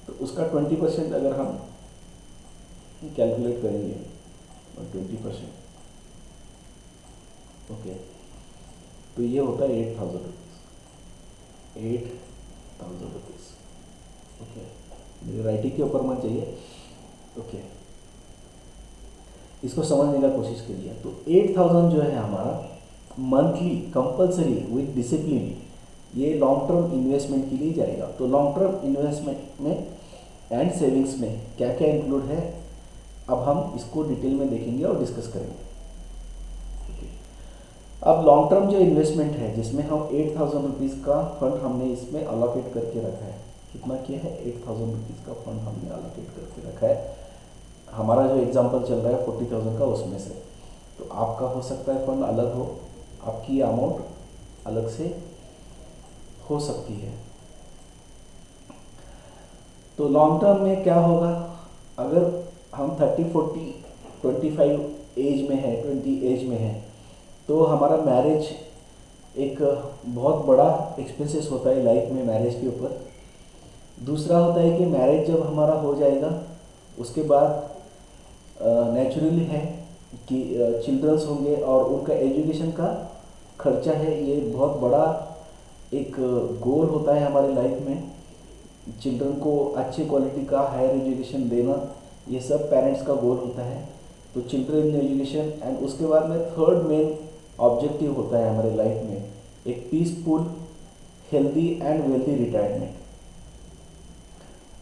तो उसका 20% अगर हम कैलकुलेट करेंगे, 20%, ओके, तो ये होता है 8,000 रुपीज़। 8,000 रुपीज़, ओके, मेरी राइटिंग के ऊपर मत चाहिए। ओके, इसको समझने का कोशिश करिए। तो 8,000 जो है हमारा मंथली कंपलसरी विद डिसिप्लिन, ये लॉन्ग टर्म इन्वेस्टमेंट के लिए जाएगा। तो लॉन्ग टर्म इन्वेस्टमेंट में एंड सेविंग्स में क्या क्या इंक्लूड है, अब हम इसको डिटेल में देखेंगे और डिस्कस करेंगे। अब लॉन्ग टर्म जो इन्वेस्टमेंट है जिसमें हम 8,000 रुपीज़ का फंड हमने इसमें अलोकेट करके रखा है। कितना किया है, 8,000 रुपीज़ का फंड हमने अलोकेट करके रखा है। हमारा जो एग्जांपल चल रहा है 40,000 का, उसमें से। तो आपका हो सकता है फंड अलग हो, आपकी अमाउंट अलग से हो सकती है। तो लॉन्ग टर्म में क्या होगा, अगर हम 30, 40, 25 एज में है, 20 एज में है, तो हमारा मैरिज एक बहुत बड़ा एक्सपेंसेस होता है लाइफ में मैरिज के ऊपर। दूसरा होता है कि मैरिज जब हमारा हो जाएगा उसके बाद नेचुरली है कि चिल्ड्रंस होंगे और उनका एजुकेशन का खर्चा है, ये बहुत बड़ा एक गोल होता है हमारे लाइफ में। चिल्ड्रन को अच्छी क्वालिटी का हायर एजुकेशन देना, ये सब पेरेंट्स का गोल होता है। तो चिल्ड्रन एजुकेशन, एंड उसके बाद में थर्ड मेन ऑब्जेक्टिव होता है हमारे लाइफ में एक peaceful, healthy and wealthy retirement.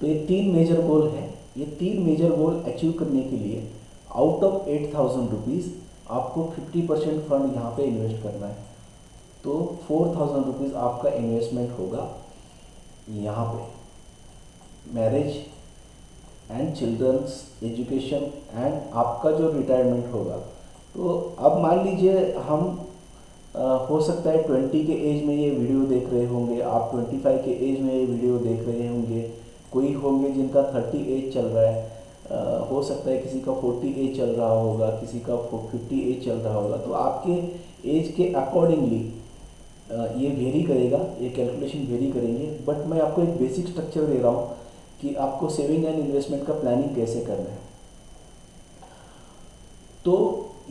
तो ये 3 मेजर गोल है। ये 3 मेजर गोल अचीव करने के लिए आउट ऑफ 8,000 रुपीज़ आपको 50% फंड यहाँ पे इन्वेस्ट करना है। तो 4,000 रुपीज़ आपका इन्वेस्टमेंट होगा यहाँ पे marriage and children's education and आपका जो रिटायरमेंट होगा। तो अब मान लीजिए हम हो सकता है 20 के एज में ये वीडियो देख रहे होंगे, आप 25 के एज में ये वीडियो देख रहे होंगे, कोई होंगे जिनका 30 एज चल रहा है, हो सकता है किसी का 40 एज चल रहा होगा, किसी का 50 एज चल रहा होगा। तो आपके एज के अकॉर्डिंगली ये वेरी करेगा, ये कैलकुलेशन वेरी करेंगे। बट मैं आपको एक बेसिक स्ट्रक्चर दे रहा हूँ कि आपको सेविंग एंड इन्वेस्टमेंट का प्लानिंग कैसे करना है। तो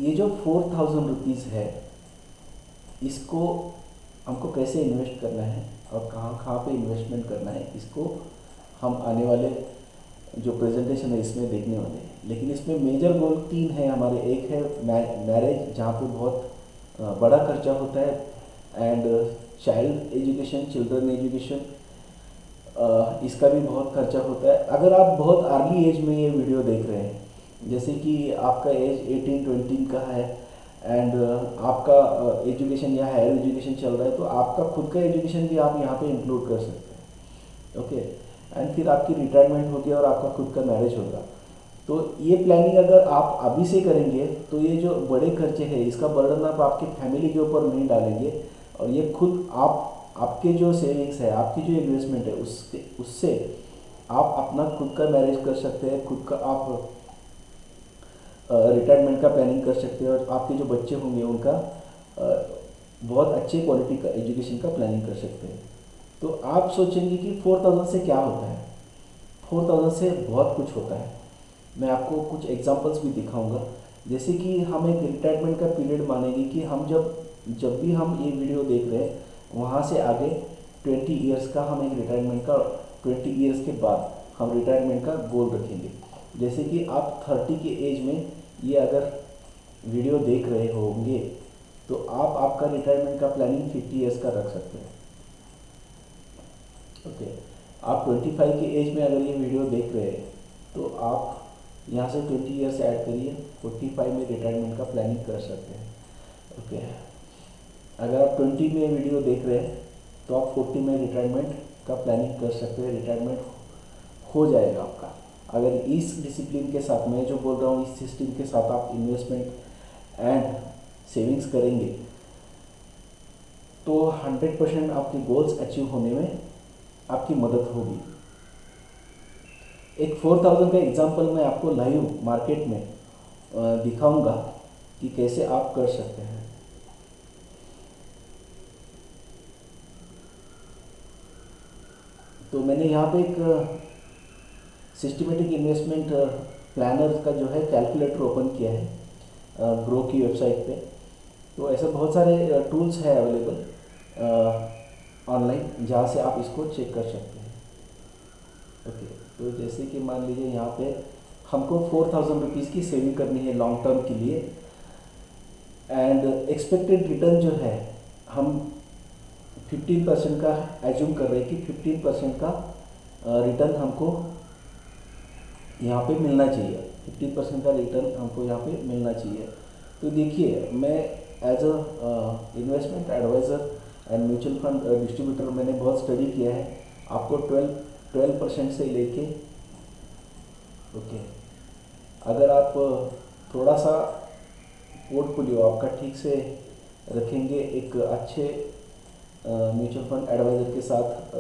ये जो 4000 रुपीज़ है, इसको हमको कैसे इन्वेस्ट करना है और कहाँ कहाँ पे इन्वेस्टमेंट करना है, इसको हम आने वाले जो प्रेजेंटेशन है इसमें देखने वाले हैं। लेकिन इसमें मेजर गोल 3 है हमारे। एक है मैरिज, जहाँ पे बहुत बड़ा खर्चा होता है, and child education, children education, इसका भी बहुत खर्चा होता है। अगर आप बहुत अर्ली एज में ये वीडियो देख रहे हैं, जैसे कि आपका एज 18-20 का है, एंड आपका एजुकेशन या हायर एजुकेशन चल रहा है, तो आपका खुद का एजुकेशन भी आप यहाँ पे इंक्लूड कर सकते हैं। ओके, एंड फिर आपकी रिटायरमेंट होगी और आपका खुद का मैरिज होगा। तो ये प्लानिंग अगर आप अभी से करेंगे तो ये जो बड़े खर्चे हैं, इसका बर्डन आप आपकी फैमिली के ऊपर नहीं डालेंगे, और ये खुद आपके जो सेविंग्स है, आपकी जो इन्वेस्टमेंट है, उससे आप अपना खुद का मैरिज कर सकते हैं, खुद का आप रिटायरमेंट का प्लानिंग कर सकते हैं, और आपके जो बच्चे होंगे उनका बहुत अच्छे क्वालिटी का एजुकेशन का प्लानिंग कर सकते हैं। तो आप सोचेंगे कि 4000 से क्या होता है। 4000 से बहुत कुछ होता है। मैं आपको कुछ एग्जांपल्स भी दिखाऊंगा। जैसे कि हम एक रिटायरमेंट का पीरियड मानेंगे कि हम जब भी हम ये वीडियो देख रहे हैं, वहाँ से आगे 20 ईयर्स का हम एक रिटायरमेंट का, 20 ईयर्स के बाद हम रिटायरमेंट का गोल रखेंगे। जैसे कि आप 30 के एज में ये अगर वीडियो देख रहे होंगे, तो आप आपका रिटायरमेंट का प्लानिंग 50 ईयर्स का रख सकते हैं। ओके, आप 25 के एज में अगर ये वीडियो देख रहे हैं, तो आप यहाँ से 20 ईयर्स ऐड करिए, 45 में रिटायरमेंट का प्लानिंग कर सकते हैं। ओके, अगर आप 20 में वीडियो देख रहे हैं, तो आप 40 में रिटायरमेंट का प्लानिंग कर सकते हैं। रिटायरमेंट हो जाएगा आपका, अगर इस डिसिप्लिन के साथ, मैं जो बोल रहा हूँ इस सिस्टम के साथ आप इन्वेस्टमेंट एंड सेविंग्स करेंगे, तो 100% आपके गोल्स अचीव होने में आपकी मदद होगी। एक 4000 का एग्जांपल मैं आपको लाइव मार्केट में दिखाऊंगा कि कैसे आप कर सकते हैं। तो मैंने यहाँ पे एक सिस्टमेटिक इन्वेस्टमेंट प्लानर का जो है कैलकुलेटर ओपन किया है ग्रो की वेबसाइट पे। तो ऐसे बहुत सारे टूल्स हैं अवेलेबल ऑनलाइन, जहाँ से आप इसको चेक कर सकते हैं। ओके, तो जैसे कि मान लीजिए यहाँ पे हमको 4000 रुपीज़ की सेविंग करनी है लॉन्ग टर्म के लिए, एंड एक्सपेक्टेड रिटर्न जो है हम 15% का एज्यूम कर रहे हैं कि 15% का रिटर्न हमको यहाँ पे मिलना चाहिए। 15% का रिटर्न हमको यहाँ पे मिलना चाहिए। तो देखिए, मैं as a investment adviser and mutual fund distributor मैंने बहुत स्टडी किया है। आपको 12% से लेके, ओके, अगर आप थोड़ा सा पोर्टफोलियो आपका ठीक से रखेंगे, एक अच्छे म्यूचुअल फंड एडवाइज़र के साथ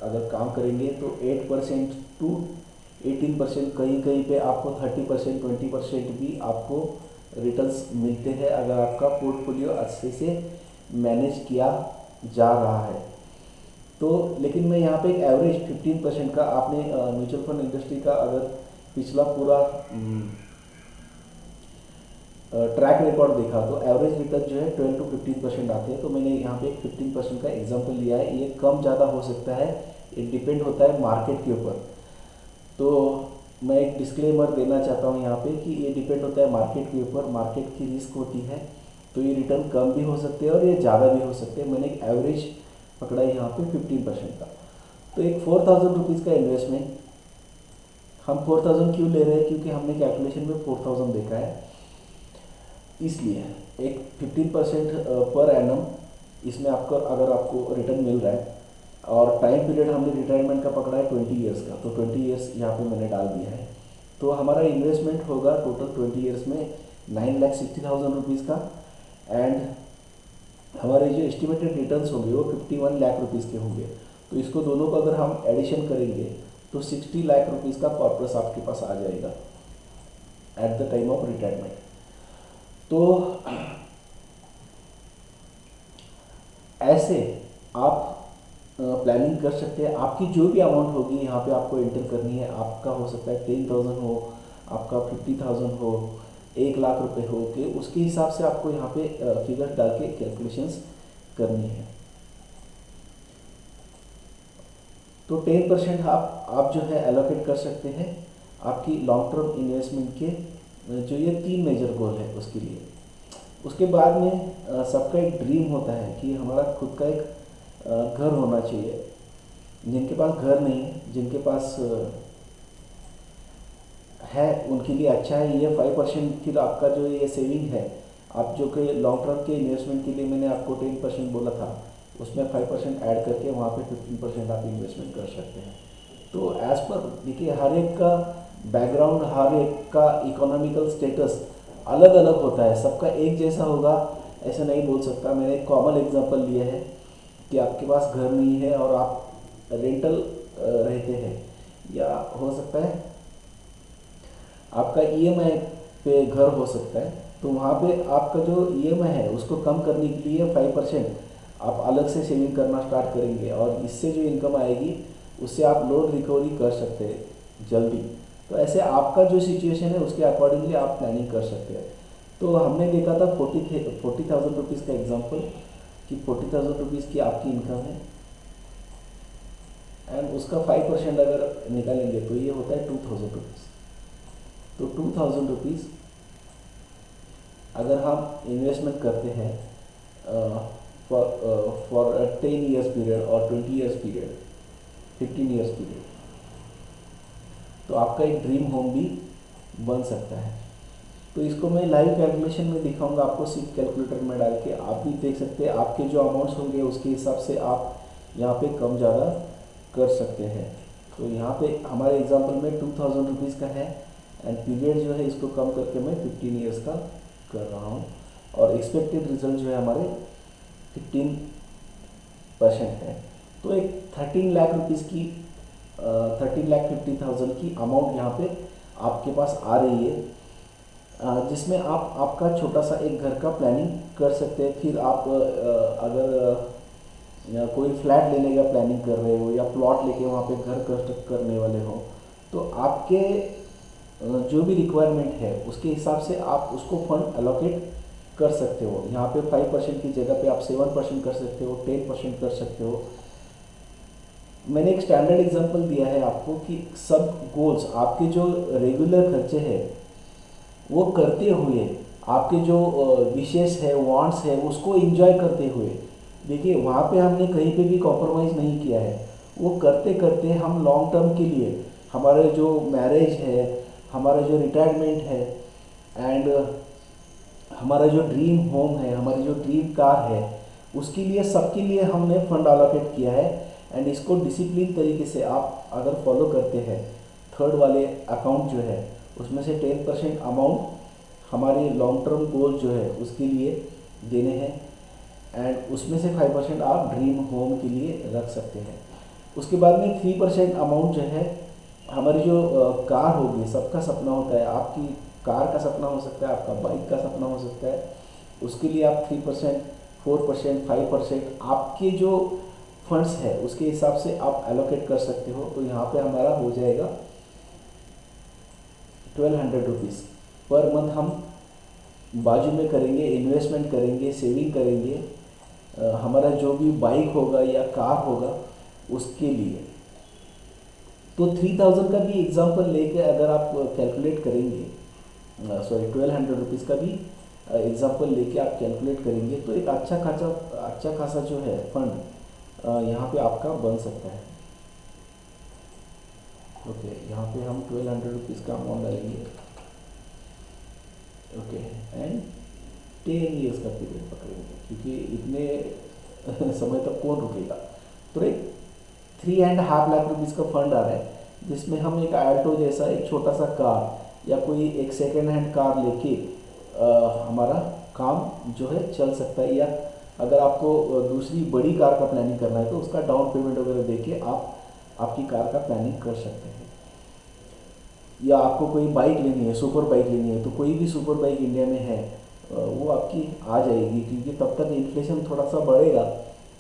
अगर काम करेंगे, तो 8% टू 18%, कहीं कहीं पे आपको 30%, 20% भी आपको रिटर्न्स मिलते हैं, अगर आपका पोर्टफोलियो अच्छे से मैनेज किया जा रहा है। तो लेकिन मैं यहाँ पे एक एवरेज 15% का, आपने म्यूचुअल फंड इंडस्ट्री का अगर पिछला पूरा ट्रैक रिकॉर्ड देखा, तो एवरेज रिटर्न जो है 12 to 15% आते हैं। तो मैंने यहाँ पे एक 15% का एग्जांपल लिया है। ये कम ज़्यादा हो सकता है, ये डिपेंड होता है मार्केट के ऊपर। तो मैं एक डिस्क्लेमर देना चाहता हूँ यहाँ पे कि ये डिपेंड होता है मार्केट के ऊपर, मार्केट की रिस्क होती है, तो ये रिटर्न कम भी हो सकते हैं और ये ज़्यादा भी हो सकते हैं। मैंने एक एवरेज पकड़ा है यहाँ पे 15% का। तो एक 4000 रुपीज़ का इन्वेस्टमेंट, हम 4000 क्यों ले रहे हैं, क्योंकि हमने कैलकुलेशन में 4000 देखा है, इसलिए एक 15% पर एनम इसमें आपका अगर आपको रिटर्न मिल रहा है, और टाइम पीरियड हमने रिटायरमेंट का पकड़ा है 20 ईयर्स का, तो 20 ईयर्स यहाँ पे मैंने डाल दिया है। तो हमारा इन्वेस्टमेंट होगा टोटल 20 ईयर्स में 9,60,000 रुपीज़ का, एंड हमारे जो एस्टिमेटेड रिटर्न्स होंगे वो 51 लाख रुपीज़ के होंगे। तो इसको दोनों को अगर हम एडिशन करेंगे तो 60 लाख रुपीज़ का कॉर्पस आपके पास आ जाएगा at the time of retirement. तो ऐसे आप प्लानिंग कर सकते हैं। आपकी जो भी अमाउंट होगी यहाँ पे आपको एंटर करनी है। आपका हो सकता है 10,000 हो, आपका 50,000 हो, 1 लाख रुपए हो, कि उसके हिसाब से आपको यहाँ पे फिगर डाल के कैलकुलेशंस करनी है। तो 10% आप जो है एलोकेट कर सकते हैं आपकी लॉन्ग टर्म इन्वेस्टमेंट के जो ये 3 मेजर गोल है उसके लिए। उसके बाद में सबका एक ड्रीम होता है कि हमारा खुद का एक घर होना चाहिए। जिनके पास घर नहीं है, जिनके पास है, उनके लिए अच्छा है ये 5%। फिर आपका जो ये सेविंग है, आप जो कि लॉन्ग टर्म के इन्वेस्टमेंट के लिए मैंने आपको 10% बोला था, उसमें 5% ऐड करके वहाँ पे 15% आप इन्वेस्टमेंट कर सकते हैं। तो एज़ पर देखिए, हर एक का बैकग्राउंड, हर एक का इकोनॉमिकल स्टेटस अलग अलग होता है। सबका एक जैसा होगा ऐसा नहीं बोल सकता। मैंने एक कॉमन एग्जांपल लिया है कि आपके पास घर नहीं है और आप रेंटल रहते हैं, या हो सकता है आपका ईएमआई पे घर हो सकता है। तो वहाँ पे आपका जो ईएमआई है उसको कम करने के लिए 5% आप अलग से सेविंग करना स्टार्ट करेंगे, और इससे जो इनकम आएगी उससे आप लोन रिकवरी कर सकते हैं जल्दी। तो ऐसे आपका जो सिचुएशन है उसके अकॉर्डिंगली आप प्लानिंग कर सकते हैं। तो हमने देखा था 40,000 रुपीज़ का एग्जाम्पल, कि 40,000 रुपीज़ की आपकी इनकम है एंड उसका 5% अगर निकालेंगे तो ये होता है 2,000 रुपीज़। तो 2,000 रुपीज़ अगर हम इन्वेस्टमेंट करते हैं फॉर 10 ईयर्स पीरियड और 20 ईयर्स पीरियड, 15 ईयर्स पीरियड, तो आपका एक ड्रीम होम भी बन सकता है। तो इसको मैं लाइव कैलकुलेशन में दिखाऊंगा आपको, सिर्फ कैलकुलेटर में डाल के। आप भी देख सकते हैं, आपके जो अमाउंट्स होंगे उसके हिसाब से आप यहाँ पे कम ज़्यादा कर सकते हैं। तो यहाँ पे हमारे एग्जांपल में 2,000 रुपीज़ का है एंड पीरियड जो है इसको कम करके मैं 15 ईयर्स का कर रहा हूँ, और एक्सपेक्टेड रिजल्ट जो है हमारे 15% है। तो एक 13 लाख रुपीज़ की 13,50,000 की अमाउंट यहाँ पे आपके पास आ रही है, जिसमें आप आपका छोटा सा एक घर का प्लानिंग कर सकते हैं। फिर आप अगर या कोई फ्लैट लेने का प्लानिंग कर रहे हो या प्लॉट लेके वहाँ पे घर कंस्ट्रक्ट करने वाले हो, तो आपके जो भी रिक्वायरमेंट है उसके हिसाब से आप उसको फंड एलोकेट कर सकते हो। यहाँ पे 5% की जगह पे आप 7% कर सकते हो, 10% कर सकते हो। मैंने एक स्टैंडर्ड एग्जांपल दिया है आपको कि सब गोल्स, आपके जो रेगुलर खर्चे हैं वो करते हुए, आपके जो विशेष है, वांट्स है, उसको एंजॉय करते हुए, देखिए वहाँ पे हमने कहीं पे भी कॉम्प्रोमाइज़ नहीं किया है। वो करते करते हम लॉन्ग टर्म के लिए, हमारे जो मैरिज है, हमारा जो रिटायरमेंट है एंड हमारा जो ड्रीम होम है, हमारी जो ड्रीम कार है, उसके लिए, सबके लिए हमने फंड अलोकेट किया है। एंड इसको डिसिप्लिन तरीके से आप अगर फॉलो करते हैं, थर्ड वाले अकाउंट जो है उसमें से 10% अमाउंट हमारे लॉन्ग टर्म गोल जो है उसके लिए देने हैं, एंड उसमें से 5% आप ड्रीम होम के लिए रख सकते हैं। उसके बाद में 3% अमाउंट जो है हमारी जो कार होगी, सबका सपना होता है, आपकी कार का सपना हो सकता है, आपका बाइक का सपना हो सकता है, उसके लिए आप 3%, 4%, 5% आपके जो फंड्स है उसके हिसाब से आप एलोकेट कर सकते हो। तो यहाँ पे हमारा हो जाएगा 1,200 रुपीज़ पर मंथ हम बाजू में करेंगे, इन्वेस्टमेंट करेंगे, सेविंग करेंगे, हमारा जो भी बाइक होगा या कार होगा उसके लिए। तो 3,000 का भी एग्जांपल लेके अगर आप कैलकुलेट करेंगे, सॉरी 1,200 रुपीज़ का भी एग्जांपल लेके आप कैलकुलेट करेंगे, तो एक अच्छा खासा जो है फंड यहाँ पे आपका बन सकता है। ओके, यहाँ पे हम 1,200 रुपीज़ का अमाउंट डालेंगे। ओके, एंड 10 ईयर्स का पीरियड पकड़ेंगे, क्योंकि इतने समय तक कौन रुकेगा। तो एक 3.5 लाख रुपीज़ का फंड आ रहा है, जिसमें हम एक आल्टो जैसा एक छोटा सा कार या कोई एक सेकेंड हैंड कार लेके हमारा काम जो है चल सकता है, या अगर आपको दूसरी बड़ी कार का प्लानिंग करना है तो उसका डाउन पेमेंट वगैरह देके आप आपकी कार का प्लानिंग कर सकते हैं। या आपको कोई बाइक लेनी है, सुपर बाइक लेनी है, तो कोई भी सुपर बाइक इंडिया में है वो आपकी आ जाएगी, क्योंकि तब तक इन्फ्लेशन थोड़ा सा बढ़ेगा।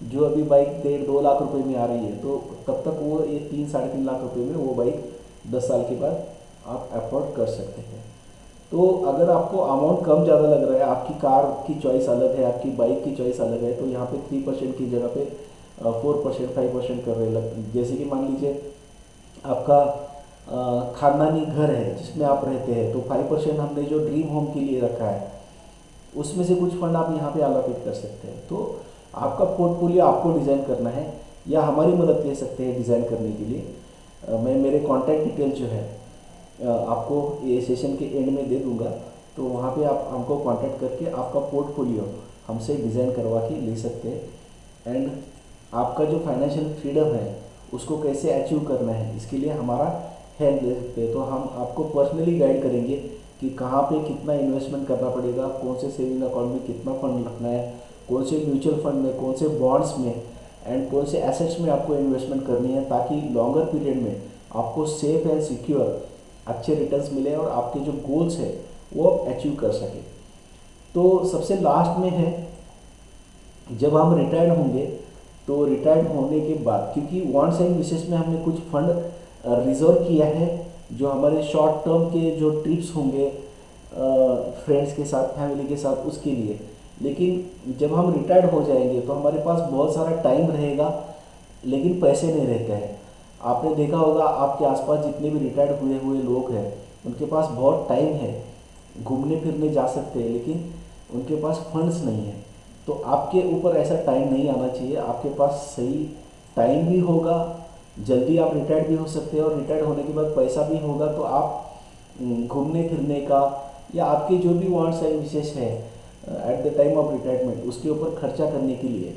जो अभी बाइक 1.5-2 लाख रुपए में आ रही है, तो तब तक वो ये 3-3.5 लाख रुपए में वो बाइक 10 साल के बाद आप अफोर्ड कर सकते हैं। तो अगर आपको अमाउंट कम ज़्यादा लग रहा है, आपकी कार की चॉइस अलग है, आपकी बाइक की चॉइस अलग है, तो यहाँ पे 3% की जगह पे 4%, 5% कर रहे लग। जैसे कि मान लीजिए आपका खानदानी घर है जिसमें आप रहते हैं, तो 5% हमने जो ड्रीम होम के लिए रखा है उसमें से कुछ फंड आप यहाँ पे एलोकेट कर सकते हैं। तो आपका पोर्टफोलियो आपको डिज़ाइन करना है, या हमारी मदद ले सकते हैं डिज़ाइन करने के लिए। मैं मेरे कॉन्टैक्ट डिटेल जो है आपको ये सेशन के एंड में दे दूंगा, तो वहाँ पे आप हमको कांटेक्ट करके आपका पोर्टफोलियो हमसे डिज़ाइन करवा के ले सकते हैं। एंड आपका जो फाइनेंशियल फ्रीडम है उसको कैसे अचीव करना है, इसके लिए हमारा हेल्प ले सकते हैं। तो हम आपको पर्सनली गाइड करेंगे कि कहाँ पे कितना इन्वेस्टमेंट करना पड़ेगा, कौन से सेविंग अकाउंट में कितना फंड रखना है, कौन से म्यूचुअल फंड में, कौन से बॉन्ड्स में एंड कौन से एसेट्स में आपको इन्वेस्टमेंट करनी है, ताकि लॉन्गर पीरियड में आपको सेफ एंड सिक्योर अच्छे रिटर्न्स मिले और आपके जो गोल्स है वो आप अचीव कर सके। तो सबसे लास्ट में है, जब हम रिटायर्ड होंगे तो रिटायर्ड होने के बाद, क्योंकि वांट्स एंड विशेष में हमने कुछ फंड रिजर्व किया है जो हमारे शॉर्ट टर्म के जो ट्रिप्स होंगे फ्रेंड्स के साथ, फैमिली के साथ, उसके लिए। लेकिन जब हम रिटायर्ड हो जाएंगे तो हमारे पास बहुत सारा टाइम रहेगा लेकिन पैसे नहीं रहते हैं। आपने देखा होगा आपके आसपास जितने भी रिटायर्ड हुए हुए लोग हैं उनके पास बहुत टाइम है, घूमने फिरने जा सकते हैं, लेकिन उनके पास फंड्स नहीं है। तो आपके ऊपर ऐसा टाइम नहीं आना चाहिए, आपके पास सही टाइम भी होगा, जल्दी आप रिटायर्ड भी हो सकते हैं, और रिटायर्ड होने के बाद पैसा भी होगा तो आप घूमने फिरने का या आपके जो भी वांट्स एंड विशेष है at the time of retirement उसके ऊपर खर्चा करने के लिए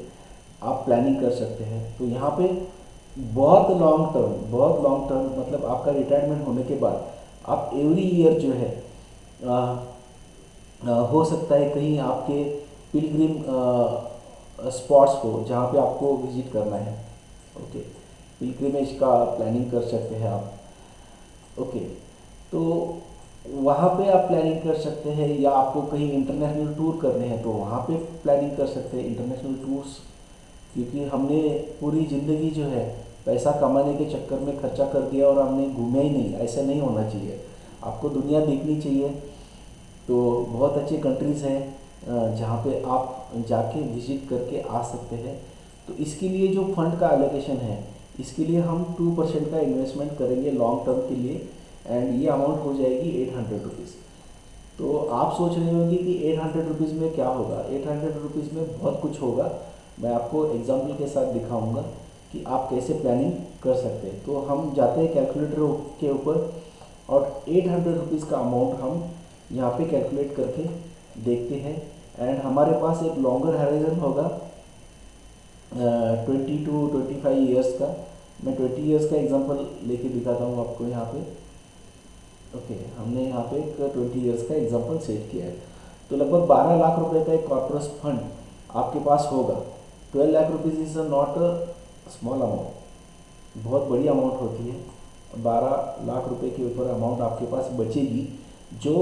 आप प्लानिंग कर सकते हैं। तो यहाँ पे बहुत लॉन्ग टर्म मतलब आपका रिटायरमेंट होने के बाद आप एवरी ईयर जो है हो सकता है कहीं आपके पिलग्रिम स्पॉट्स को जहाँ पे आपको विजिट करना है, ओके, पिलग्रिमेज का प्लानिंग कर सकते हैं आप, ओके। तो वहाँ पे आप प्लानिंग कर सकते हैं, या आपको कहीं इंटरनेशनल टूर करने हैं तो वहाँ पे प्लानिंग कर सकते हैं इंटरनेशनल टूर्स। क्योंकि हमने पूरी ज़िंदगी जो है पैसा कमाने के चक्कर में खर्चा कर दिया और हमने घूमे ही नहीं, ऐसा नहीं होना चाहिए। आपको दुनिया देखनी चाहिए। तो बहुत अच्छे कंट्रीज़ हैं जहाँ पे आप जाके विजिट करके आ सकते हैं। तो इसके लिए जो फंड का एलोकेशन है, इसके लिए हम 2% का इन्वेस्टमेंट करेंगे लॉन्ग टर्म के लिए, एंड ये अमाउंट हो जाएगी 800 रुपीज़। तो आप सोच रहे होंगे कि 800 रुपीज़ में क्या होगा। 800 रुपीज़ में बहुत कुछ होगा। मैं आपको एग्जाम्पल के साथ दिखाऊंगा कि आप कैसे प्लानिंग कर सकते हैं। तो हम जाते हैं कैलकुलेटर के ऊपर और 800 रुपीज़ का अमाउंट हम यहाँ पे कैलकुलेट करके देखते हैं। एंड हमारे पास एक लॉन्गर हैरिजन होगा 20 to 25 ईयर्स का। मैं 20 ईयर्स का एग्जांपल लेके दिखाता हूँ आपको यहाँ पे, ओके। हमने यहाँ पे एक 20 ईयर्स का एग्जांपल सेट किया है। तो लगभग 12 लाख रुपए का एक कॉर्पोरेट फंड आपके पास होगा। 12 lakh rupees is not a small amount, बहुत बड़ी अमाउंट होती है। 12 लाख रुपए के ऊपर अमाउंट आपके पास बचेगी, जो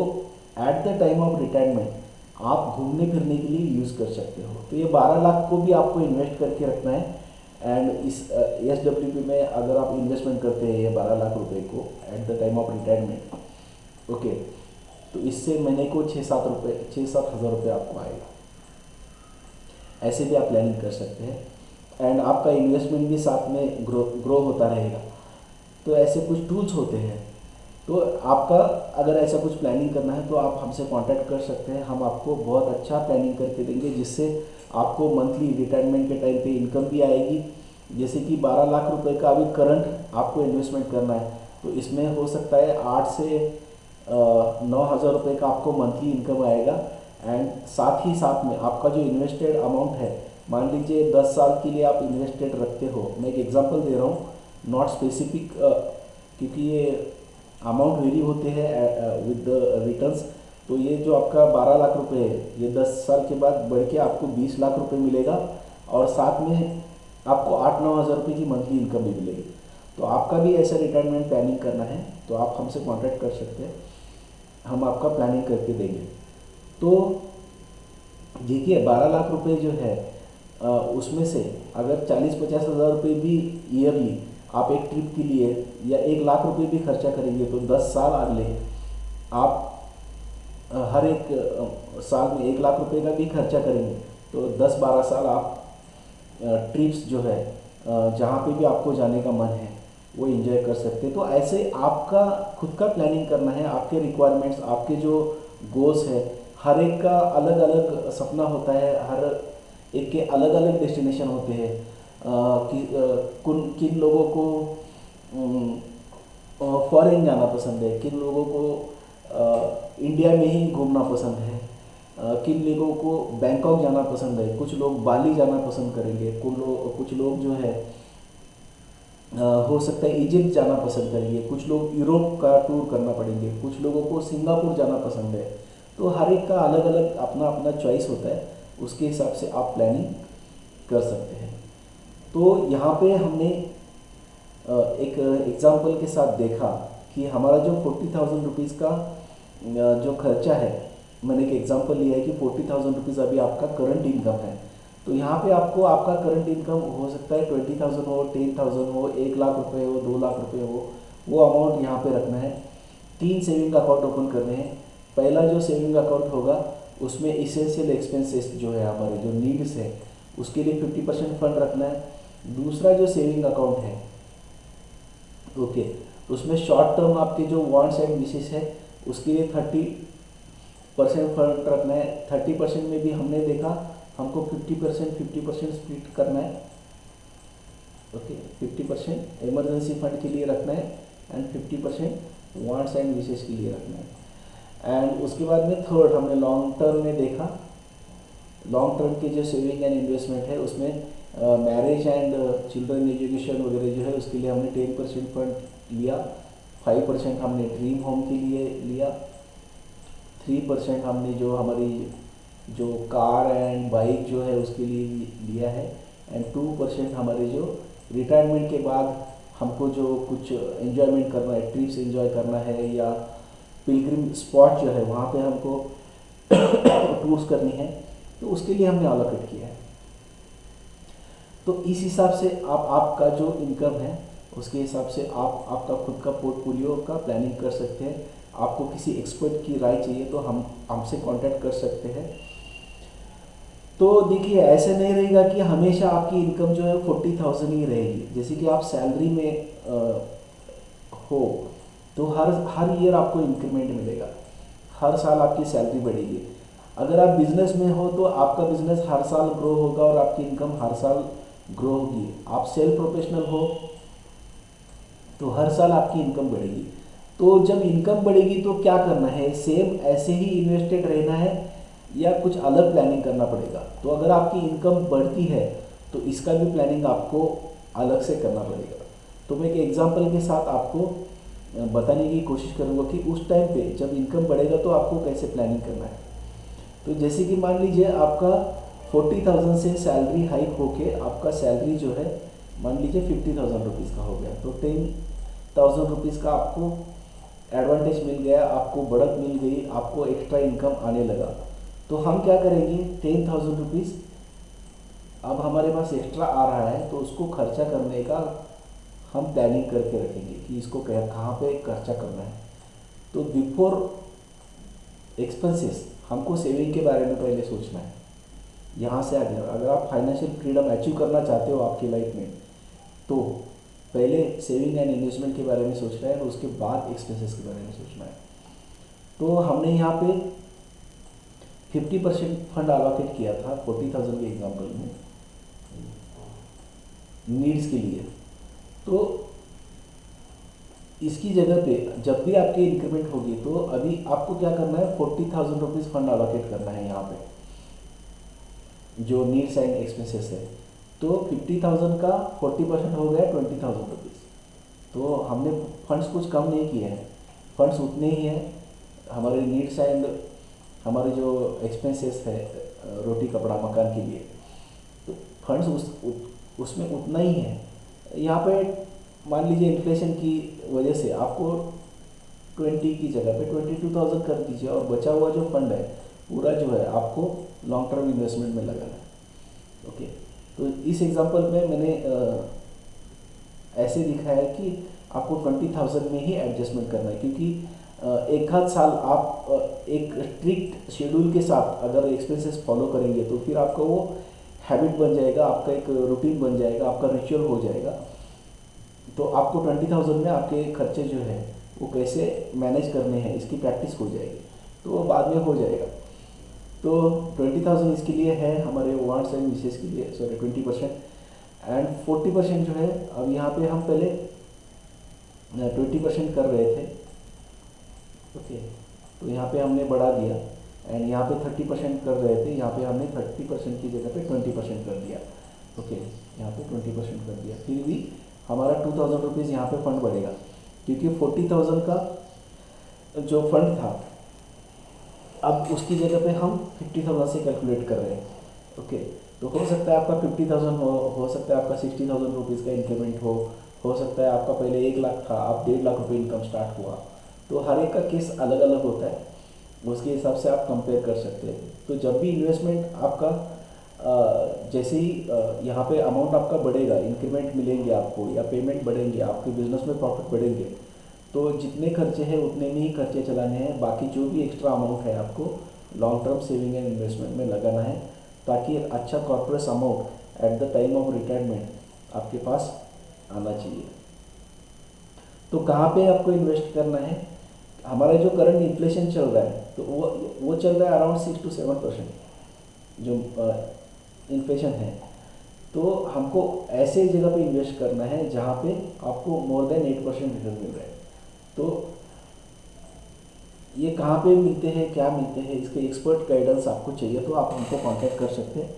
at the time of retirement आप घूमने फिरने के लिए यूज़ कर सकते हो। तो ये 12 लाख को भी आपको इन्वेस्ट करके रखना है। एंड इस SWP में अगर आप इन्वेस्टमेंट करते हैं ये 12 लाख रुपए को at the time of retirement, okay, तो इससे महीने को 6-7 हज़ार रुपये आपको आएगा। ऐसे भी आप प्लानिंग कर सकते हैं एंड आपका इन्वेस्टमेंट भी साथ में ग्रो होता रहेगा। तो ऐसे कुछ टूल्स होते हैं। तो आपका अगर ऐसा कुछ प्लानिंग करना है तो आप हमसे कांटेक्ट कर सकते हैं। हम आपको बहुत अच्छा प्लानिंग करके देंगे, जिससे आपको मंथली रिटायरमेंट के टाइम पे इनकम भी आएगी। जैसे कि 12 लाख रुपए का अभी करंट आपको इन्वेस्टमेंट करना है, तो इसमें हो सकता है 8 से 9 हज़ार रुपये का आपको मंथली इनकम आएगा। एंड साथ ही साथ में आपका जो इन्वेस्टेड अमाउंट है, मान लीजिए 10 साल के लिए आप इन्वेस्टेड रखते हो। मैं एक एग्जांपल दे रहा हूँ, नॉट स्पेसिफिक, क्योंकि ये अमाउंट वेरी होते हैं विद द रिटर्न्स। तो ये जो आपका 12 लाख रुपए है, ये 10 साल के बाद बढ़ के आपको 20 लाख रुपए मिलेगा, और साथ में आपको 8-9 हज़ार रुपये की मंथली इनकम भी मिलेगी। तो आपका भी ऐसा रिटायरमेंट प्लानिंग करना है तो आप हमसे कांटेक्ट कर सकते हैं, हम आपका प्लानिंग करके देंगे। तो देखिए 12 लाख रुपए जो है उसमें से अगर 40-50 हज़ार रुपये भी ईयरली आप एक ट्रिप के लिए या 1 लाख रुपए भी खर्चा करेंगे, तो 10 साल अगले आप हर एक साल में 1 लाख रुपए का भी खर्चा करेंगे, तो 10-12 साल आप ट्रिप्स जो है जहाँ पे भी आपको जाने का मन है वो एंजॉय कर सकते हैं। तो ऐसे आपका खुद का प्लानिंग करना है, आपके रिक्वायरमेंट्स, आपके जो गोल्स है, हर एक का अलग अलग सपना होता है, हर एक के अलग अलग डेस्टिनेशन होते हैं। किन लोगों को फॉरेन जाना पसंद है, किन लोगों को इंडिया में ही घूमना पसंद है, किन लोगों को बैंकॉक जाना पसंद है, कुछ लोग बाली जाना पसंद करेंगे, कुछ लोग जो है हो सकता है इजिप्ट जाना पसंद करेंगे, कुछ लोग यूरोप का टूर करना पड़ेंगे, कुछ लोगों को सिंगापुर जाना पसंद है। तो हर एक का अलग अलग अपना अपना चॉइस होता है, उसके हिसाब से आप प्लानिंग कर सकते हैं। तो यहाँ पे हमने एक एग्जांपल के साथ देखा कि हमारा जो 40,000 रुपीज़ का जो खर्चा है, मैंने एक एग्जांपल लिया है कि 40,000 रुपीज़ अभी आपका करंट इनकम है। तो यहाँ पे आपको आपका करंट इनकम हो सकता है 20,000 हो, 10,000 हो, 1 लाख रुपए हो, 2 लाख रुपए हो, वो अमाउंट यहाँ पे रखना है। 3 सेविंग अकाउंट ओपन करने हैं। पहला जो सेविंग अकाउंट होगा उसमें इसेंशियल एक्सपेंसेस जो है, हमारे जो नीड्स है, उसके लिए 50% फंड रखना है। दूसरा जो सेविंग अकाउंट है, ओके, उसमें शॉर्ट टर्म आपके जो वांट्स एंड विशेस है उसके लिए 30% फंड रखना है। 30% में भी हमने देखा हमको 50% स्प्लिट करना है। ओके, 50% इमरजेंसी फंड के लिए रखना है एंड 50% वांट्स एंड विशेस के लिए रखना है। एंड उसके बाद में थर्ड हमने लॉन्ग टर्म में देखा, लॉन्ग टर्म के जो सेविंग एंड इन्वेस्टमेंट है उसमें मैरिज एंड चिल्ड्रन एजुकेशन वगैरह जो है उसके लिए हमने 10% फंड लिया, 5% हमने ड्रीम होम के लिए लिया, 3% हमने जो हमारी जो कार एंड बाइक जो है उसके लिए लिया है, एंड 2% हमारे जो रिटायरमेंट के बाद हमको जो कुछ एंजॉयमेंट करना है, ट्रिप्स एंजॉय करना है या पिलग्रिम स्पॉट जो है वहाँ पे हमको टूर्स करनी है, तो उसके लिए हमने अलोकेट किया है। तो इस हिसाब से आप आपका जो इनकम है उसके हिसाब से आप आपका खुद का पोर्टफोलियो का प्लानिंग कर सकते हैं। आपको किसी एक्सपर्ट की राय चाहिए तो हम हमसे कांटेक्ट कर सकते हैं। तो देखिए ऐसे नहीं रहेगा कि हमेशा आपकी इनकम जो है 40,000 ही रहेगी। जैसे कि आप सैलरी में हो तो हर ईयर आपको इंक्रीमेंट मिलेगा, हर साल आपकी सैलरी बढ़ेगी। अगर आप बिजनेस में हो तो आपका बिजनेस हर साल ग्रो होगा और आपकी इनकम हर साल ग्रो होगी। आप सेल्फ प्रोफेशनल हो तो हर साल आपकी इनकम बढ़ेगी। तो जब इनकम बढ़ेगी तो क्या करना है, सेम ऐसे ही इन्वेस्टेड रहना है या कुछ अलग प्लानिंग करना पड़ेगा। तो अगर आपकी इनकम बढ़ती है तो इसका भी प्लानिंग आपको अलग से करना पड़ेगा। तो मैं एक एग्जांपल के साथ आपको बताने की कोशिश करूँगा कि उस टाइम पे जब इनकम बढ़ेगा तो आपको कैसे प्लानिंग करना है। तो जैसे कि मान लीजिए आपका 40,000 से सैलरी हाइक होके आपका सैलरी जो है मान लीजिए 50,000 रुपीज़ का हो गया, तो 10,000 रुपीज़ का आपको एडवांटेज मिल गया, आपको बढ़त मिल गई, आपको एक्स्ट्रा इनकम आने लगा। तो हम क्या करेंगे, 10,000 रुपीज़ अब हमारे पास एक्स्ट्रा आ रहा है तो उसको खर्चा करने का हम प्लानिंग करके रखेंगे कि इसको कहाँ पे खर्चा करना है। तो बिफोर एक्सपेंसेस हमको सेविंग के बारे में पहले सोचना है। यहाँ से आगे अगर आप फाइनेंशियल फ्रीडम अचीव करना चाहते हो आपकी लाइफ में तो पहले सेविंग एंड इन्वेस्टमेंट के बारे में सोचना है और उसके बाद एक्सपेंसेस के बारे में सोचना है। तो हमने यहाँ पे 50% फंड अलॉकेट किया था 40,000 के एग्जांपल में नीड्स के लिए। तो इसकी जगह पे जब भी आपकी इंक्रीमेंट होगी तो अभी आपको क्या करना है, 40,000 रुपीज़ फंड अलॉकेट करना है यहाँ पे जो नीड्स एंड एक्सपेंसेस है। तो 50,000 का 40% हो गया 20,000 रुपीज़। तो हमने फंड्स कुछ कम नहीं किए हैं, फंड्स उतने ही हैं। हमारे नीड्स एंड हमारे जो एक्सपेंसेस है रोटी कपड़ा मकान के लिए, तो फंड्स उसमें उतना ही है। यहाँ पे मान लीजिए इन्फ्लेशन की वजह से आपको 20 की जगह पे 22,000 कर दीजिए, और बचा हुआ जो फंड है पूरा जो है आपको लॉन्ग टर्म इन्वेस्टमेंट में लगाना है। ओके, तो इस एग्जांपल में मैंने ऐसे दिखाया है कि आपको 20,000 में ही एडजस्टमेंट करना है, क्योंकि एक आध साल आप एक स्ट्रिक्ट शेड्यूल के साथ अगर एक्सपेंसेस फॉलो करेंगे तो फिर आपका वो हैबिट बन जाएगा, आपका एक रूटीन बन जाएगा, आपका रिचुअल हो जाएगा। तो आपको 20,000 में आपके खर्चे जो है वो कैसे मैनेज करने हैं इसकी प्रैक्टिस हो जाएगी, तो वो बाद में हो जाएगा। तो 20,000 इसके लिए है हमारे वांट्स एंड विशेष के लिए, सॉरी 20%। एंड 40% जो है, अब यहाँ पे हम पहले 20% कर रहे थे। ओके, तो यहाँ पे हमने बढ़ा दिया, एंड यहाँ पे 30% कर रहे थे, यहाँ पे हमने 30% की जगह पे 20% कर दिया। ओके, यहाँ पे 20% कर दिया, फिर भी हमारा 2,000 रुपीज़ यहाँ पे फंड बढ़ेगा, क्योंकि 40,000 का जो फंड था अब उसकी जगह पे हम 50,000 से कैलकुलेट कर रहे हैं। ओके, तो हो सकता है आपका 50,000 हो सकता है आपका 60,000 रुपीज़ का इंक्रीमेंट हो सकता है आपका पहले 1 लाख था, आप 1.5 लाख रुपये इनकम स्टार्ट हुआ। तो हर एक का केस अलग अलग होता है, उसके हिसाब से आप कंपेयर कर सकते हैं। तो जब भी इन्वेस्टमेंट आपका जैसे ही यहाँ पे अमाउंट आपका बढ़ेगा, इंक्रीमेंट मिलेंगे आपको या पेमेंट बढ़ेंगे, आपके बिजनेस में प्रॉफिट बढ़ेंगे, तो जितने खर्चे हैं उतने में ही खर्चे चलाने हैं, बाकी जो भी एक्स्ट्रा अमाउंट है आपको long term saving and investment में लगाना है, ताकि अच्छा corporate amount at the time of retirement आपके पास आना चाहिए। तो कहाँ पे आपको इन्वेस्ट करना है? हमारा जो करंट इन्फ्लेशन चल रहा है तो वो चल रहा है अराउंड 6 to 7% जो इन्फ्लेशन है। तो हमको ऐसे जगह पे इन्वेस्ट करना है जहाँ पे आपको मोर देन 8% रिटर्न मिल रहा है। तो ये कहाँ पे मिलते हैं, क्या मिलते हैं, इसके एक्सपर्ट गाइडेंस आपको चाहिए तो आप हमको कांटेक्ट कर सकते हैं,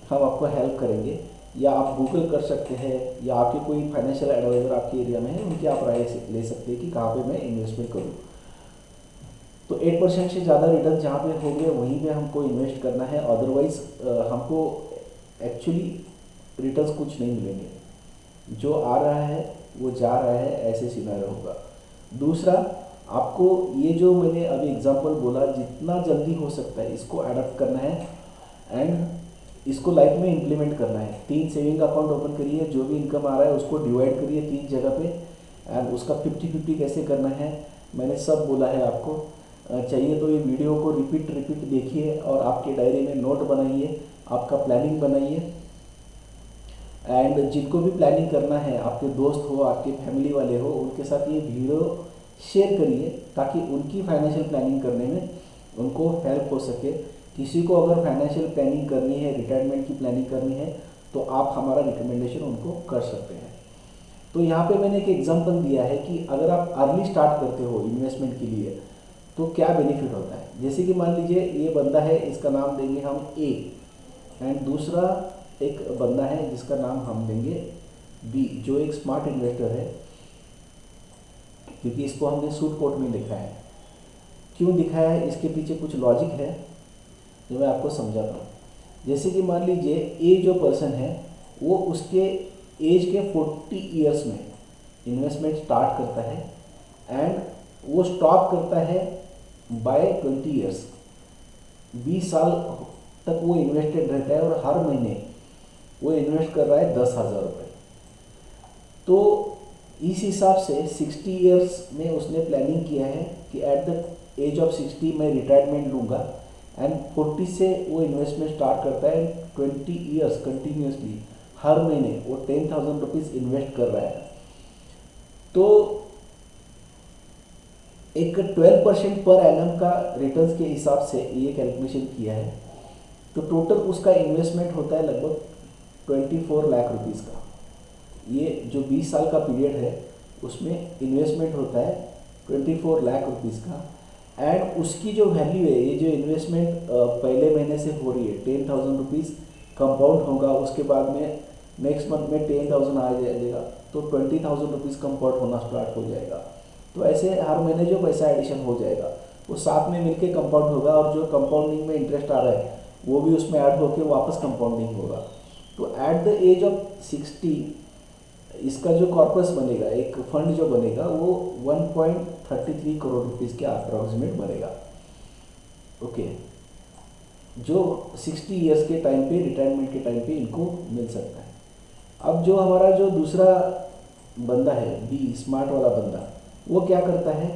हम आपको हेल्प करेंगे। या आप गूगल कर सकते हैं, या आपके कोई फाइनेंशियल एडवाइज़र आपके एरिया में है, उनकी आप राय ले सकते हैं कि कहाँ पे मैं इन्वेस्टमेंट करूँ। तो 8% से ज़्यादा रिटर्न जहाँ पे होंगे वहीं पे हमको इन्वेस्ट करना है, अदरवाइज़ हमको एक्चुअली रिटर्न्स कुछ नहीं मिलेंगे। जो आ रहा है वो जा रहा है, ऐसे सिनेरियो होगा। दूसरा, आपको ये जो मैंने अभी एग्जांपल बोला, जितना जल्दी हो सकता है इसको अडॉप्ट करना है एंड इसको लाइफ में इम्प्लीमेंट करना है। 3 सेविंग अकाउंट ओपन करिए, जो भी इनकम आ रहा है उसको डिवाइड करिए 3 जगह पे, एंड उसका 50-50 कैसे करना है मैंने सब बोला है आपको। चाहिए तो ये वीडियो को रिपीट देखिए और आपके डायरी में नोट बनाइए, आपका प्लानिंग बनाइए। एंड जिनको भी प्लानिंग करना है, आपके दोस्त हो, आपके फैमिली वाले हो, उनके साथ ये वीडियो शेयर करिए ताकि उनकी फाइनेंशियल प्लानिंग करने में उनको हेल्प हो सके। किसी को अगर फाइनेंशियल प्लानिंग करनी है, रिटायरमेंट की प्लानिंग करनी है, तो आप हमारा रिकमेंडेशन उनको कर सकते हैं। तो यहाँ पे मैंने एक एग्जांपल दिया है कि अगर आप अर्ली स्टार्ट करते हो इन्वेस्टमेंट के लिए तो क्या बेनिफिट होता है। जैसे कि मान लीजिए ये बंदा है, इसका नाम देंगे हम ए, एंड दूसरा एक बंदा है जिसका नाम हम देंगे बी, जो एक स्मार्ट इन्वेस्टर है, क्योंकि इसको हमने सूट कोट में लिखा है। क्यों दिखाया है, इसके पीछे कुछ लॉजिक है जो मैं आपको समझाता हूँ। जैसे कि मान लीजिए ए जो पर्सन है वो उसके एज के 40 ईयर्स में इन्वेस्टमेंट स्टार्ट करता है एंड वो स्टॉप करता है बाय 20 ईयर्स। 20 साल तक वो इन्वेस्टेड रहता है और हर महीने वो इन्वेस्ट कर रहा है 10,000 रुपये। तो इस हिसाब से 60 ईयर्स में उसने प्लानिंग किया है कि एट द एज ऑफ 60 मैं रिटायरमेंट लूँगा, एंड 40 से वो इन्वेस्टमेंट स्टार्ट करता है, 20 ईयर्स कंटिन्यूसली हर महीने वो 10,000 रुपीज़ इन्वेस्ट कर रहा है। तो एक 12% पर एनम का रिटर्न्स के हिसाब से ये कैलकुलेशन किया है। तो टोटल उसका इन्वेस्टमेंट होता है लगभग 24 लाख रुपीज़ का। ये जो 20 साल का पीरियड है उसमें इन्वेस्टमेंट होता है 24 लाख रुपीज़ का, एंड उसकी जो वैल्यू है, ये जो इन्वेस्टमेंट पहले महीने से हो रही है 10,000 रुपीज़ कंपाउंड होगा, उसके बाद में नेक्स्ट मंथ में 10,000 आ जाएगा, तो 20,000 रुपीज़ कंपाउंड होना स्टार्ट हो जाएगा। तो ऐसे हर महीने जो पैसा एडिशन हो जाएगा, वो साथ में मिलके कंपाउंड होगा, और जो कंपाउंडिंग में इंटरेस्ट आ रहा है वो भी उसमें ऐड होके वापस कंपाउंडिंग होगा। तो एट द एज ऑफ 60 इसका जो कॉर्पस बनेगा, एक फंड जो बनेगा, वो 1.33 करोड़ रुपीज़ के अप्रॉक्सीमेट बनेगा। ओके, जो 60 ईयर्स के टाइम पे, रिटायरमेंट के टाइम पे इनको मिल सकता है। अब जो हमारा जो दूसरा बंदा है, बी स्मार्ट वाला बंदा, वो क्या करता है,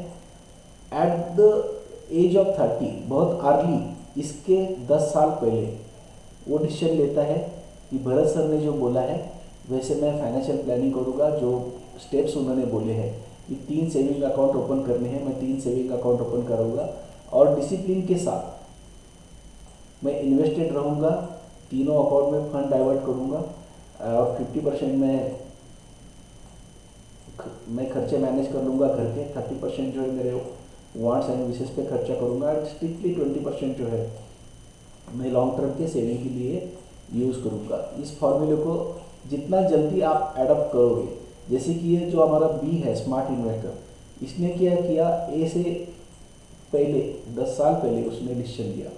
एट द एज ऑफ 30, बहुत अर्ली, इसके 10 साल पहले वो डिसीजन लेता है कि भरत सर ने जो बोला है वैसे मैं फाइनेंशियल प्लानिंग करूँगा। जो स्टेप्स उन्होंने बोले हैं कि 3 सेविंग अकाउंट ओपन करने हैं, मैं 3 सेविंग अकाउंट ओपन करूँगा और डिसिप्लिन के साथ मैं इन्वेस्टेड रहूँगा, तीनों अकाउंट में फंड डाइवर्ट करूँगा और 50% मैं खर्चे मैनेज कर लूँगा घर के, 30% जो है मेरे वांट्स एंड विशेष पे खर्चा करूँगा, एंड स्ट्रिक्टली 20% जो है मैं लॉन्ग टर्म के सेविंग के लिए यूज़ करूँगा। इस फॉर्मूले को जितना जल्दी आप एडप्ट करोगे, जैसे कि ये जो हमारा बी है स्मार्ट इन्वेस्टर, इसने क्या किया, ए से पहले 10 साल पहले उसने डिसीजन लिया।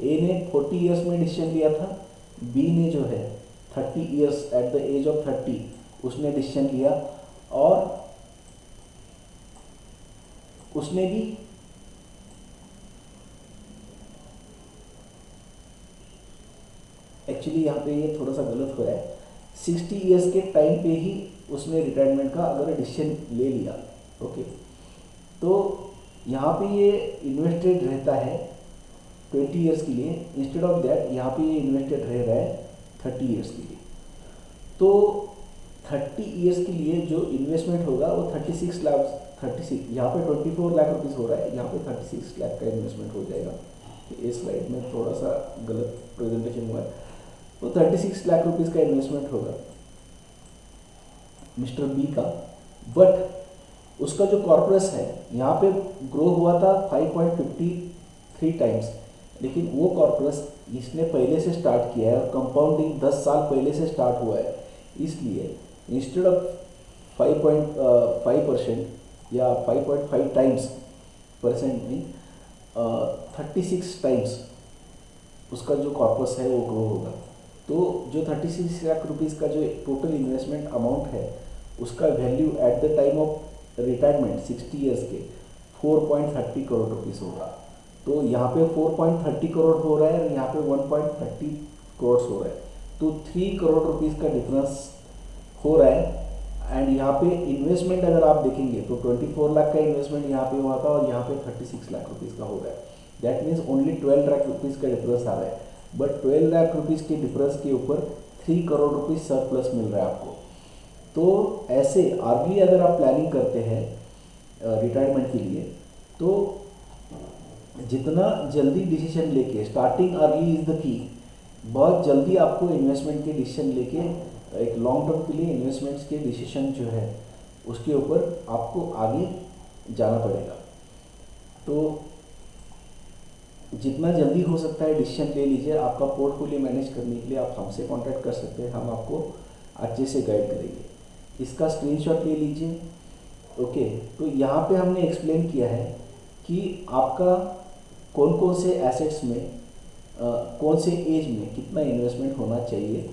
ए ने 40 ईयर्स में डिसीजन लिया था, बी ने जो है 30 years at the age of 30 उसने डिसीजन लिया, और उसने भी एक्चुअली यहाँ पे ये थोड़ा सा गलत हो रहा है, 60 ईयर्स के टाइम पे ही उसने रिटायरमेंट का अगर डिसीजन ले लिया, ओके, तो यहाँ पे ये इन्वेस्टेड रहता है 20 ईयर्स के लिए, इंस्टेड ऑफ दैट यहाँ पे ये इन्वेस्टेड रह रहा है 30 ईयर्स के लिए। तो 30 ईयर्स के लिए जो इन्वेस्टमेंट होगा वो 36 लाख, 36 यहाँ पे 24 लाख रुपीज़ हो रहा है, यहाँ पे 36 लाख का इन्वेस्टमेंट हो जाएगा। इस स्लाइड में थोड़ा सा गलत प्रेजेंटेशन हुआ है, तो 36 लाख रुपीज़ का इन्वेस्टमेंट होगा मिस्टर बी का, बट उसका जो कॉर्पस है यहाँ पे ग्रो हुआ था 5.53 टाइम्स, लेकिन वो कॉर्पस इसने पहले से स्टार्ट किया है और कंपाउंडिंग 10 साल पहले से स्टार्ट हुआ है, इसलिए इंस्टेड ऑफ 5% या 5.5 टाइम्स परसेंट में 36 टाइम्स उसका जो कॉर्पस है वो ग्रो होगा। तो जो 36 लाख रुपीज़ का जो टोटल इन्वेस्टमेंट अमाउंट है उसका value at the time of retirement 60 years के 4.30 करोड़ रुपीज़ होगा। तो यहाँ पे 4.30 करोड़ हो रहा है और यहाँ पे 1.30 करोड़ हो रहा है, तो 3 करोड़ रुपीज़ का डिफरेंस हो रहा है। एंड यहाँ पे इन्वेस्टमेंट अगर आप देखेंगे तो 24 लाख का इन्वेस्टमेंट यहाँ पे हुआ था और यहाँ पे 36 लाख रुपीज़ का हो रहा है। That means only 12 lakh rupees का डिफरेंस आ रहा है, बट 12 लाख रुपीज़ के डिफरेंस के ऊपर 3 करोड़ रुपीज़ सरप्लस मिल रहा है आपको। तो ऐसे अर्ली अगर आप प्लानिंग करते हैं रिटायरमेंट के लिए, तो जितना जल्दी डिसीजन लेके, starting early is the key, बहुत जल्दी आपको इन्वेस्टमेंट के डिसीजन लेके एक लॉन्ग टर्म के लिए इन्वेस्टमेंट्स के डिसीजन जो है उसके ऊपर आपको आगे जाना पड़ेगा। तो जितना जल्दी हो सकता है डिसीजन ले लीजिए। आपका पोर्टफोलियो मैनेज करने के लिए आप हमसे कांटेक्ट कर सकते हैं, हम आपको अच्छे से गाइड करेंगे। इसका स्क्रीनशॉट ले लीजिए। ओके, तो यहाँ पे हमने एक्सप्लेन किया है कि आपका कौन कौन से एसेट्स में कौन से एज में कितना इन्वेस्टमेंट होना चाहिए।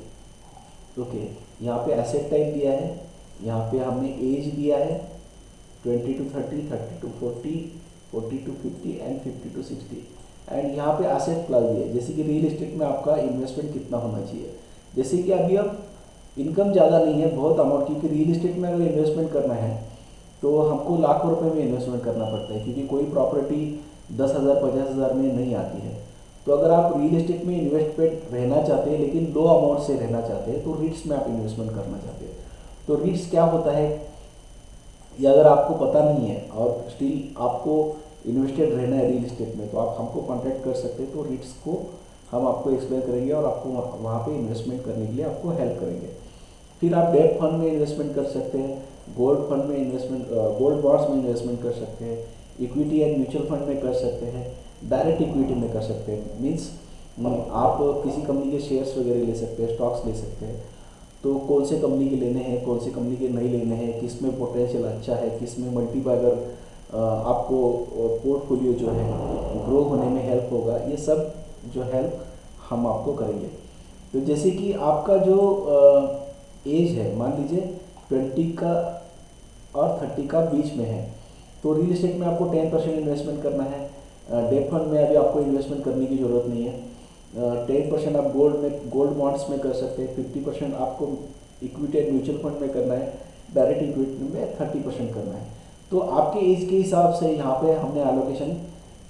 ओके, यहाँ पे एसेट टाइप दिया है, यहाँ पे हमने एज दिया है 20 to 30, 30 to 40, 40 to 50 and 50 to 60, and यहाँ पे एसेट क्लास दिया है, जैसे कि रियल एस्टेट में आपका इन्वेस्टमेंट कितना होना चाहिए। जैसे कि अभी अब इनकम ज़्यादा नहीं है, बहुत अमाउंट, क्योंकि रियल एस्टेट में अगर इन्वेस्टमेंट करना है तो हमको लाखों रुपए में इन्वेस्टमेंट करना पड़ता है, क्योंकि कोई प्रॉपर्टी 10,000 50,000 में नहीं आती है। तो अगर आप रियल एस्टेट में इन्वेस्टमेंट रहना चाहते हैं लेकिन लो अमाउंट से रहना चाहते हैं, तो रिट्स में आप इन्वेस्टमेंट करना चाहते हैं। तो रिट्स क्या होता है ये अगर आपको पता नहीं है और स्टिल आपको इन्वेस्टेड रहना है रियल एस्टेट में, तो आप हमको कांटेक्ट कर सकते हैं। तो रिट्स को हम आपको एक्सप्लेन करेंगे और आपको वहाँ पे इन्वेस्टमेंट करने के लिए आपको हेल्प करेंगे। फिर आप डेट फंड में इन्वेस्टमेंट कर सकते हैं, गोल्ड फंड में इन्वेस्टमेंट, गोल्ड बॉन्ड्स में इन्वेस्टमेंट कर सकते हैं, इक्विटी एंड म्यूचुअल फंड में कर सकते हैं, डायरेक्ट इक्विटी में कर सकते हैं। मीन्स आप किसी कंपनी के शेयर्स वगैरह ले सकते हैं, स्टॉक्स ले सकते हैं। तो कौन से कंपनी के लेने हैं, कौन से कंपनी के नहीं लेने हैं, किस में पोटेंशियल अच्छा है, किस में मल्टीबैगर आपको पोर्टफोलियो जो है ग्रो होने में हेल्प होगा। ये सब जो हेल्प हम आपको करेंगे। तो जैसे कि आपका जो एज है, मान लीजिए 20 का और 30 का बीच में है, तो रियल एस्टेट में आपको 10% इन्वेस्टमेंट करना है। डेट फंड में अभी आपको इन्वेस्टमेंट करने की ज़रूरत नहीं है। 10% आप गोल्ड बॉन्ड्स में कर सकते हैं। 50% आपको इक्विटी एंड म्यूचुअल फंड में करना है। डायरेक्ट इक्विटी में 30% करना है। तो आपके एज के हिसाब से यहाँ पे हमने एलोकेशन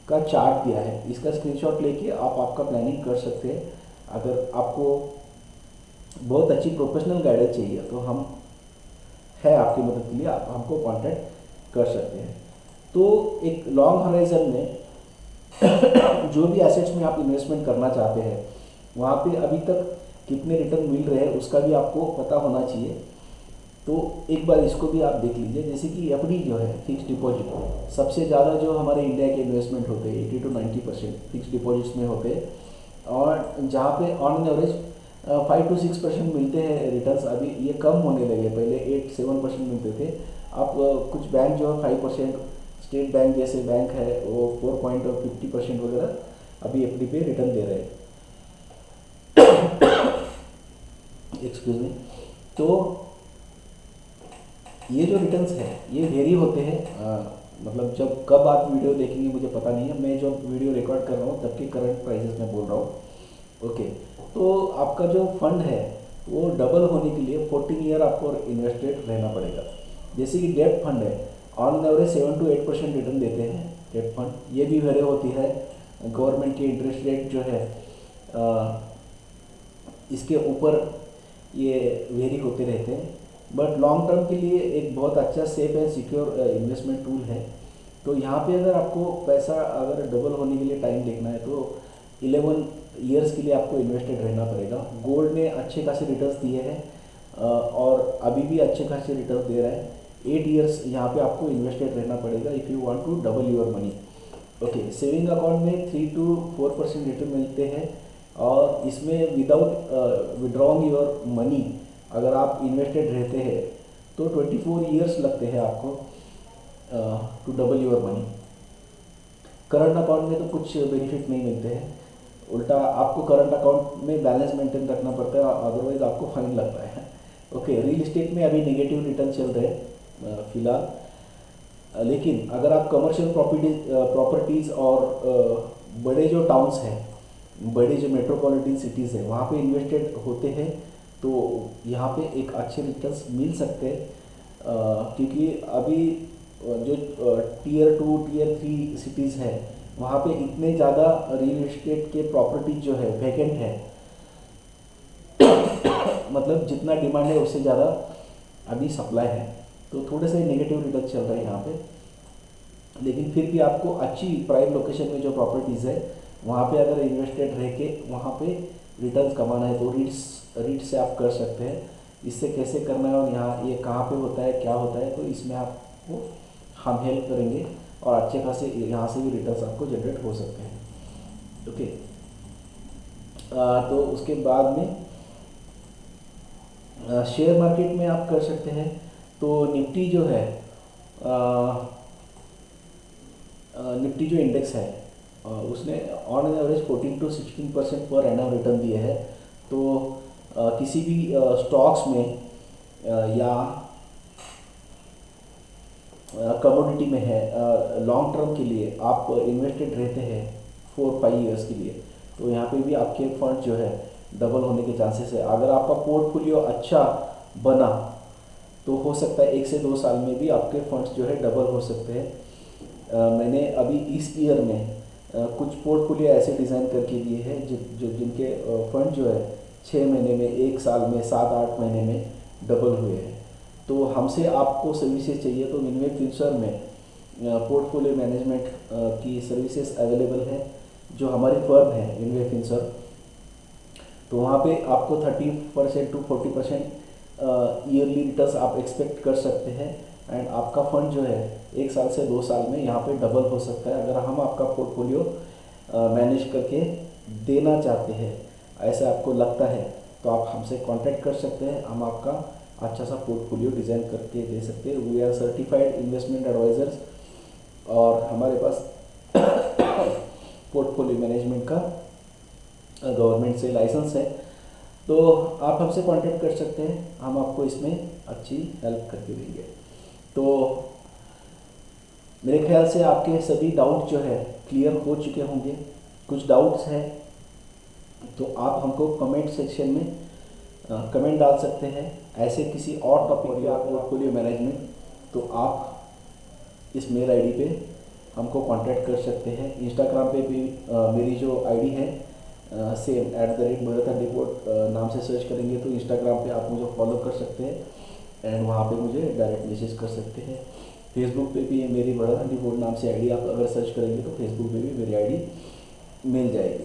का चार्ट दिया है। इसका स्क्रीनशॉट लेके आप आपका प्लानिंग कर सकते हैं। अगर आपको बहुत अच्छी प्रोफेशनल गाइडेंस चाहिए तो हम है आपकी मदद के लिए, आप हमको कांटेक्ट कर सकते हैं। तो एक लॉन्ग होराइजन में जो भी एसेट्स में आप इन्वेस्टमेंट करना चाहते हैं, वहाँ पे अभी तक कितने रिटर्न मिल रहे हैं उसका भी आपको पता होना चाहिए। तो एक बार इसको भी आप देख लीजिए। जैसे कि एफडी जो है, फिक्स डिपॉजिट, सबसे ज़्यादा जो हमारे इंडिया के इन्वेस्टमेंट होते हैं 80 to 90% फिक्स डिपॉजिट्स में होते हैं। और जहाँ पे ऑन एवरेज 5 to 6% मिलते हैं रिटर्न्स। अभी ये कम होने लगे, पहले 8-7% मिलते थे। अब कुछ बैंक जो है 5%, स्टेट बैंक जैसे बैंक है वो 4.50% वगैरह अभी एफडी पे रिटर्न दे रहे हैं। Excuse me. तो ये जो रिटर्न्स है ये वेरी होते हैं। मतलब जब कब आप वीडियो देखेंगे मुझे पता नहीं है। मैं जो वीडियो रिकॉर्ड कर रहा हूँ तब के करंट प्राइसेस में बोल रहा हूँ। ओके, तो आपका जो फंड है वो डबल होने के लिए 14 ईयर आपको इन्वेस्टेड रहना पड़ेगा। जैसे कि डेट फंड है, ऑन एवरेज 7 to 8% रिटर्न देते हैं डेट फंड। ये भी वेरी होती है। गवर्नमेंट के इंटरेस्ट रेट जो है इसके ऊपर ये वेरी होते रहते हैं। बट लॉन्ग टर्म के लिए एक बहुत अच्छा safe and secure investment tool है। तो यहाँ पे अगर आपको पैसा अगर डबल होने के लिए टाइम देखना है तो 11 ईयर्स के लिए आपको इन्वेस्टेड रहना पड़ेगा। गोल्ड ने अच्छे खासे रिटर्न्स दिए हैं और अभी भी अच्छे खासे रिटर्न्स दे रहा है। 8 ईयर्स यहाँ पे आपको इन्वेस्टेड रहना पड़ेगा if you want to double your money. Okay, saving account में 3 to 4% रिटर्न मिलते हैं और इसमें विदाउट विड्रॉइंग योर मनी अगर आप इन्वेस्टेड रहते हैं तो 24 ईयर्स लगते हैं आपको to double your money. Current account में तो कुछ बेनिफिट नहीं मिलते हैं, उल्टा आपको करंट अकाउंट में बैलेंस मेंटेन रखना पड़ता है, अदरवाइज आपको फाइन लगता है। ओके, रियल इस्टेट में अभी नेगेटिव रिटर्न चल रहे हैं फिलहाल। लेकिन अगर आप कमर्शियल प्रॉपर्टीज़ और बड़े जो टाउन्स हैं, बड़े जो मेट्रोपॉलिटन सिटीज़ हैं, वहाँ पे इन्वेस्टेड होते हैं तो यहाँ पे एक अच्छे रिटर्न्स मिल सकते हैं। क्योंकि अभी जो Tier 2 Tier 3 सिटीज़ हैं वहाँ पे इतने ज़्यादा रियल एस्टेट के प्रॉपर्टीज जो है वैकेंट है। मतलब जितना डिमांड है उससे ज़्यादा अभी सप्लाई है, तो थोड़े से नेगेटिव रिटर्न चल रहे हैं यहाँ पे। लेकिन फिर भी आपको अच्छी प्राइम लोकेशन में जो प्रॉपर्टीज़ है वहाँ पे अगर इन्वेस्टेड रह के वहाँ पे रिटर्न्स कमाना है तो रीट से आप कर सकते हैं। इससे कैसे करना है और यहाँ ये कहाँ पे होता है, क्या होता है, तो इसमें आपको हम हेल्प करेंगे और अच्छे खासे यहाँ से भी रिटर्न्स आपको जनरेट हो सकते हैं। ओके, तो उसके बाद में शेयर मार्केट में आप कर सकते हैं। तो निफ्टी जो है, निफ्टी जो इंडेक्स है उसने on average 14 to 16% per annum return दिए हैं। तो किसी भी स्टॉक्स में या कमोडिटी में है, लॉन्ग टर्म के लिए आप इन्वेस्टेड रहते हैं 4-5 ईयर्स के लिए, तो यहाँ पे भी आपके फंड जो है डबल होने के चांसेस है। अगर आपका पोर्टफोलियो अच्छा बना तो हो सकता है 1 से 2 साल में भी आपके फंड्स जो है डबल हो सकते हैं। मैंने अभी इस ईयर में कुछ पोर्टफोलियो ऐसे डिज़ाइन करके दिए हैं जिनके फंड जो है 6 महीने में, 1 साल में, 7-8 महीने में डबल हुए हैं। तो हमसे आपको सर्विसेज चाहिए तो विनवे फ्यूचर में पोर्टफोलियो मैनेजमेंट की सर्विसेज अवेलेबल है जो हमारी फर्म है विनवे फ्यूचर। तो वहाँ पे आपको 30% to 40% ईयरली रिटर्न्स आप एक्सपेक्ट कर सकते हैं एंड आपका फंड जो है 1 साल से 2 साल में यहाँ पे डबल हो सकता है अगर हम आपका पोर्टफोलियो मैनेज करके देना चाहते हैं। ऐसे आपको लगता है तो आप हमसे कांटेक्ट कर सकते हैं, हम आपका अच्छा सा पोर्टफोलियो डिज़ाइन करके दे सकते हैं। We are certified investment advisers और हमारे पास पोर्टफोलियो मैनेजमेंट का गवर्नमेंट से लाइसेंस है। तो आप हमसे कांटेक्ट कर सकते हैं, हम आपको इसमें अच्छी हेल्प करके देंगे। तो मेरे ख्याल से आपके सभी डाउट जो है क्लियर हो चुके होंगे। कुछ डाउट्स हैं तो आप हमको कमेंट सेक्शन में कमेंट डाल सकते हैं। ऐसे किसी और टॉपिक या पोर्टफोलियो मैनेजमेंट तो आप इस मेल आईडी पे हमको कांटेक्ट कर सकते हैं। इंस्टाग्राम पे भी मेरी जो आईडी है सेम @भरत_रिपोर्ट नाम से सर्च करेंगे तो इंस्टाग्राम पे आप मुझे फॉलो कर सकते हैं एंड वहाँ पे मुझे डायरेक्ट मैसेज कर सकते हैं। फेसबुक पे भी मेरी भरत_रिपोर्ट नाम से आईडी आप अगर सर्च करेंगे तो फेसबुक पे भी मेरी आईडी मिल जाएगी।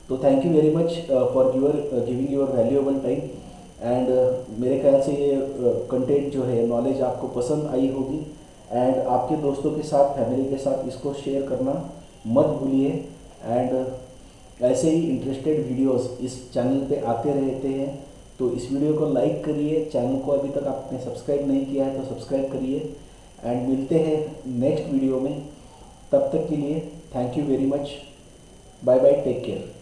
तो thank you very much for giving your valuable time and मेरे ख्याल से ये कंटेंट जो है नॉलेज आपको पसंद आई होगी एंड आपके दोस्तों के साथ फैमिली के साथ इसको शेयर करना मत भूलिए। एंड ऐसे ही इंटरेस्टेड वीडियोस इस चैनल पे आते रहते हैं तो इस वीडियो को लाइक करिए। चैनल को अभी तक आपने सब्सक्राइब नहीं किया है तो सब्सक्राइब करिए एंड मिलते हैं नेक्स्ट वीडियो में। तब तक के लिए thank you very much. Bye bye, take care.